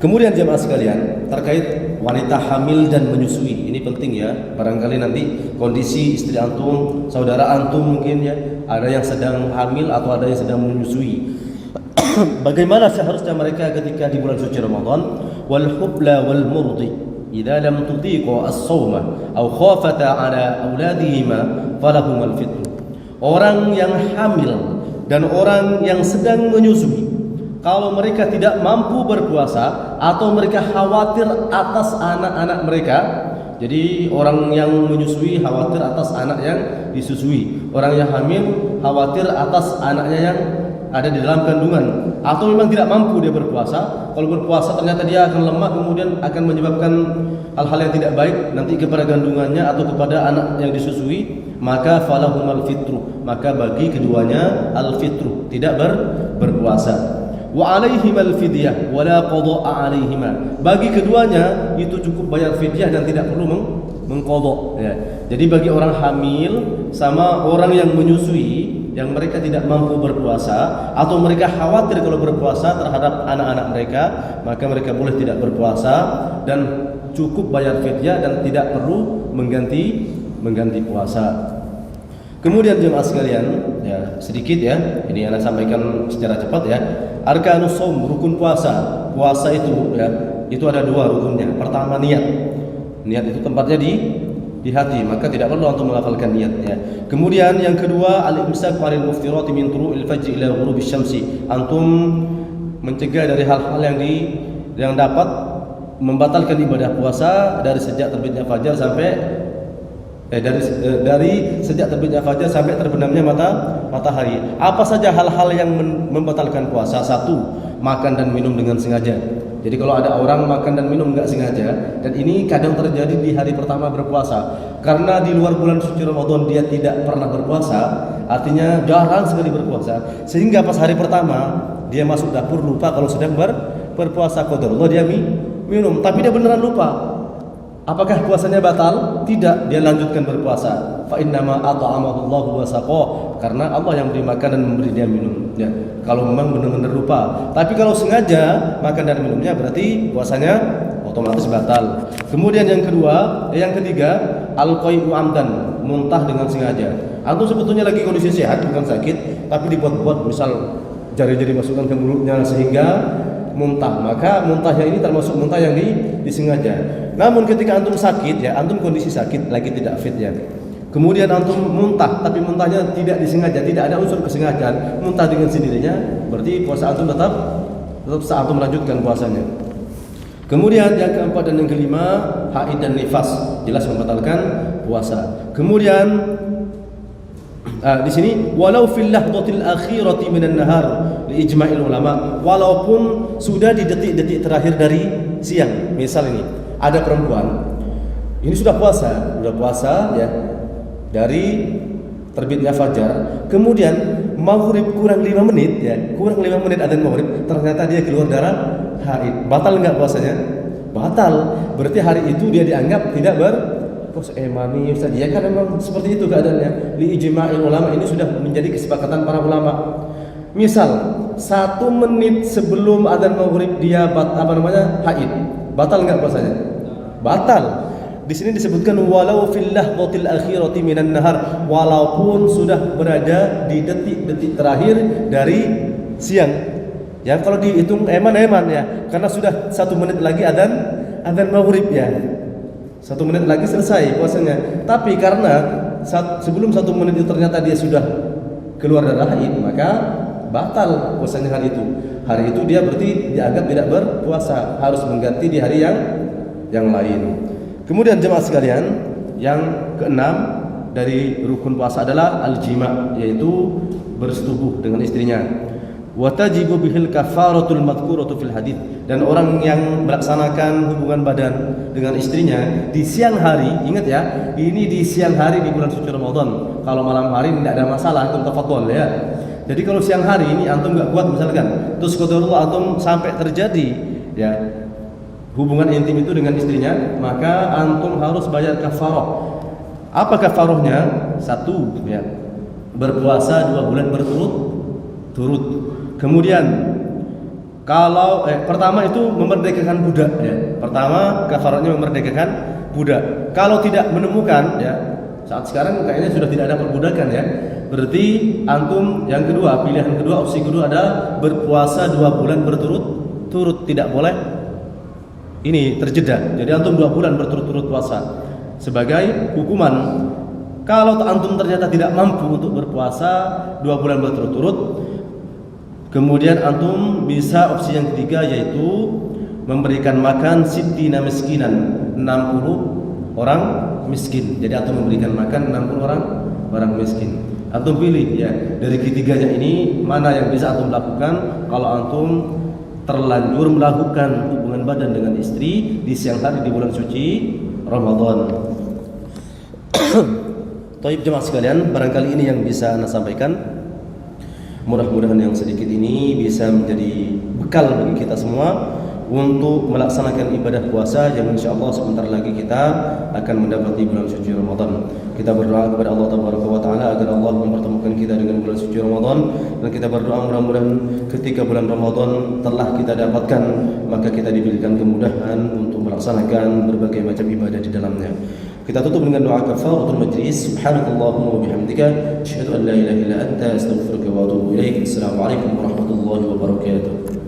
Kemudian jemaah sekalian, terkait wanita hamil dan menyusui, ini penting ya. Barangkali nanti kondisi istri antum, saudara antum mungkin ya, ada yang sedang hamil atau ada yang sedang menyusui. Bagaimana seharusnya mereka ketika di bulan suci Ramadan? Wal hubla wal murdi idza lam tutiqu as-shauma aw khafata ala auladihima falahum al-fitr. Orang yang hamil dan orang yang sedang menyusui, kalau mereka tidak mampu berpuasa atau mereka khawatir atas anak-anak mereka, jadi orang yang menyusui khawatir atas anak yang disusui, orang yang hamil khawatir atas anaknya yang ada di dalam kandungan, atau memang tidak mampu dia berpuasa. Kalau berpuasa ternyata dia akan lemah, kemudian akan menyebabkan hal-hal yang tidak baik nanti kepada kandungannya atau kepada anak yang disusui, maka falahum al-fitru, maka bagi keduanya al-fitru, tidak berpuasa. Wa alaihim al-fidyah wa la qada'a alaihima, bagi keduanya itu cukup bayar fidyah dan tidak perlu mengqadha ya. Jadi bagi orang hamil sama orang yang menyusui, yang mereka tidak mampu berpuasa atau mereka khawatir kalau berpuasa terhadap anak-anak mereka, maka mereka boleh tidak berpuasa dan cukup bayar fidyah dan tidak perlu mengganti puasa. Kemudian jemaah sekalian, ya sedikit ya, ini anak sampaikan secara cepat ya. Arkanus shaum, rukun puasa. Puasa itu ya, itu ada dua rukunnya. Pertama niat. Niat itu tempatnya di di hati, maka tidak perlu antum melafalkan niatnya. Kemudian yang kedua, al-imsak 'anil muftirati min turu'il fajr ila ghurubisy syamsi. Antum mencegah dari hal-hal yang dapat membatalkan ibadah puasa dari sejak terbitnya fajar sampai dari sejak terbitnya fajar sampai terbenamnya matahari. Apa saja hal-hal yang membatalkan puasa? Satu, makan dan minum dengan sengaja. Jadi kalau ada orang makan dan minum enggak sengaja, dan ini kadang terjadi di hari pertama berpuasa, karena di luar bulan suci Ramadan dia tidak pernah berpuasa, artinya jarang sekali berpuasa, sehingga pas hari pertama dia masuk dapur lupa kalau sedang berpuasa, qadarullah dia minum, tapi dia beneran lupa. Apakah puasanya batal? Tidak, dia lanjutkan berpuasa. Fa innama at'amahu Allahu wa saqah, karena Allah yang memberi makan dan memberi dia minum. Ya, kalau memang benar-benar lupa. Tapi kalau sengaja makan dan minumnya berarti puasanya otomatis batal. Kemudian yang ketiga, al-qai'u amdan, muntah dengan sengaja. Antum sebetulnya lagi kondisi sehat, bukan sakit, tapi dibuat-buat, misal jari-jari masukkan ke mulutnya sehingga muntah, maka muntahnya ini termasuk muntah yang disengaja. Namun ketika antum sakit, ya, antum kondisi sakit lagi tidak fit, ya, kemudian antum muntah, tapi muntahnya tidak disengaja, tidak ada unsur kesengajaan, muntah dengan sendirinya, berarti puasa antum tetap sah, antum melanjutkan puasanya. Kemudian yang keempat dan yang kelima, haid dan nifas, jelas membatalkan puasa. Kemudian di sini walau fil lahdatil akhirati minan nahar li ijma'il ulama, walaupun sudah di detik-detik terakhir dari siang. Misal ini ada perempuan ini sudah puasa ya, dari terbitnya fajar, kemudian maghrib kurang 5 menit ya, kurang 5 menit adzan maghrib, ternyata dia keluar darah haid. Batal enggak puasanya? Batal. Berarti hari itu dia dianggap tidak mami Ustaz, ya kan memang seperti itu keadaannya. Li ijma'il ulama, ini sudah menjadi kesepakatan para ulama. Misal 1 menit sebelum adzan maghrib dia haid, batal enggak puasanya? Batal. Di sini disebutkan walau fil lahdatil akhirati minan nahar, walaupun sudah berada di detik-detik terakhir dari siang. Ya, kalau dihitung eman ya, karena sudah 1 menit lagi adzan maghrib ya. 1 menit lagi selesai puasanya. Tapi karena sebelum 1 menit itu ternyata dia sudah keluar darah haid, maka batal puasanya hari itu. Hari itu dia berarti dianggap tidak berpuasa, harus mengganti di hari yang lain. Kemudian jemaah sekalian, yang keenam dari rukun puasa adalah al-jima', yaitu bersetubuh dengan istrinya. Wa tajibu bihil kafaratul madhkuratu fil hadits, dan orang yang melaksanakan hubungan badan dengan istrinya di siang hari, ingat ya, ini di siang hari di bulan suci Ramadan. Kalau malam hari tidak ada masalah, antum tafadhol ya. Jadi kalau siang hari ini antum enggak kuat misalkan, terus qadarullah antum sampai terjadi ya hubungan intim itu dengan istrinya, maka antum harus bayar kafarah. Apa kafarahnya? 1 ya, berpuasa 2 bulan berturut-turut. Kemudian kalau pertama itu memerdekakan budak ya. Pertama kafarahnya memerdekakan budak. Kalau tidak menemukan ya, saat sekarang kayaknya sudah tidak ada perbudakan ya. Berarti antum yang kedua, pilihan kedua, opsi kedua adalah berpuasa 2 bulan berturut-turut, tidak boleh ini terjeda. Jadi antum 2 bulan berturut-turut puasa sebagai hukuman. Kalau antum ternyata tidak mampu untuk berpuasa 2 bulan berturut-turut, kemudian antum bisa opsi yang ketiga, yaitu memberikan makan sittina miskinan, 60 orang miskin. Jadi antum memberikan makan 60 orang miskin. Antum pilih ya, dari ketiganya ini mana yang bisa antum lakukan kalau antum terlanjur melakukan hubungan badan dengan istri di siang hari di bulan suci Ramadan. Taib jemaah sekalian, barangkali ini yang bisa Anda sampaikan. Mudah-mudahan yang sedikit ini bisa menjadi bekal bagi kita semua untuk melaksanakan ibadah puasa yang insyaallah sebentar lagi kita akan mendapati bulan suci Ramadan. Kita berdoa kepada Allah Tabaraka wa Ta'ala agar Allah mempertemukan kita dengan bulan suci Ramadan, dan kita berdoa mudah-mudahan ketika bulan Ramadan telah kita dapatkan, maka kita diberikan kemudahan untuk melaksanakan berbagai macam ibadah di dalamnya. Kita tutup dengan doa kafaratul majlis. Subhanakallahumma wa bihamdika asyhadu an la ilaha illa anta astaghfiruka wa atubu ilaik. Assalamualaikum warahmatullahi wabarakatuh.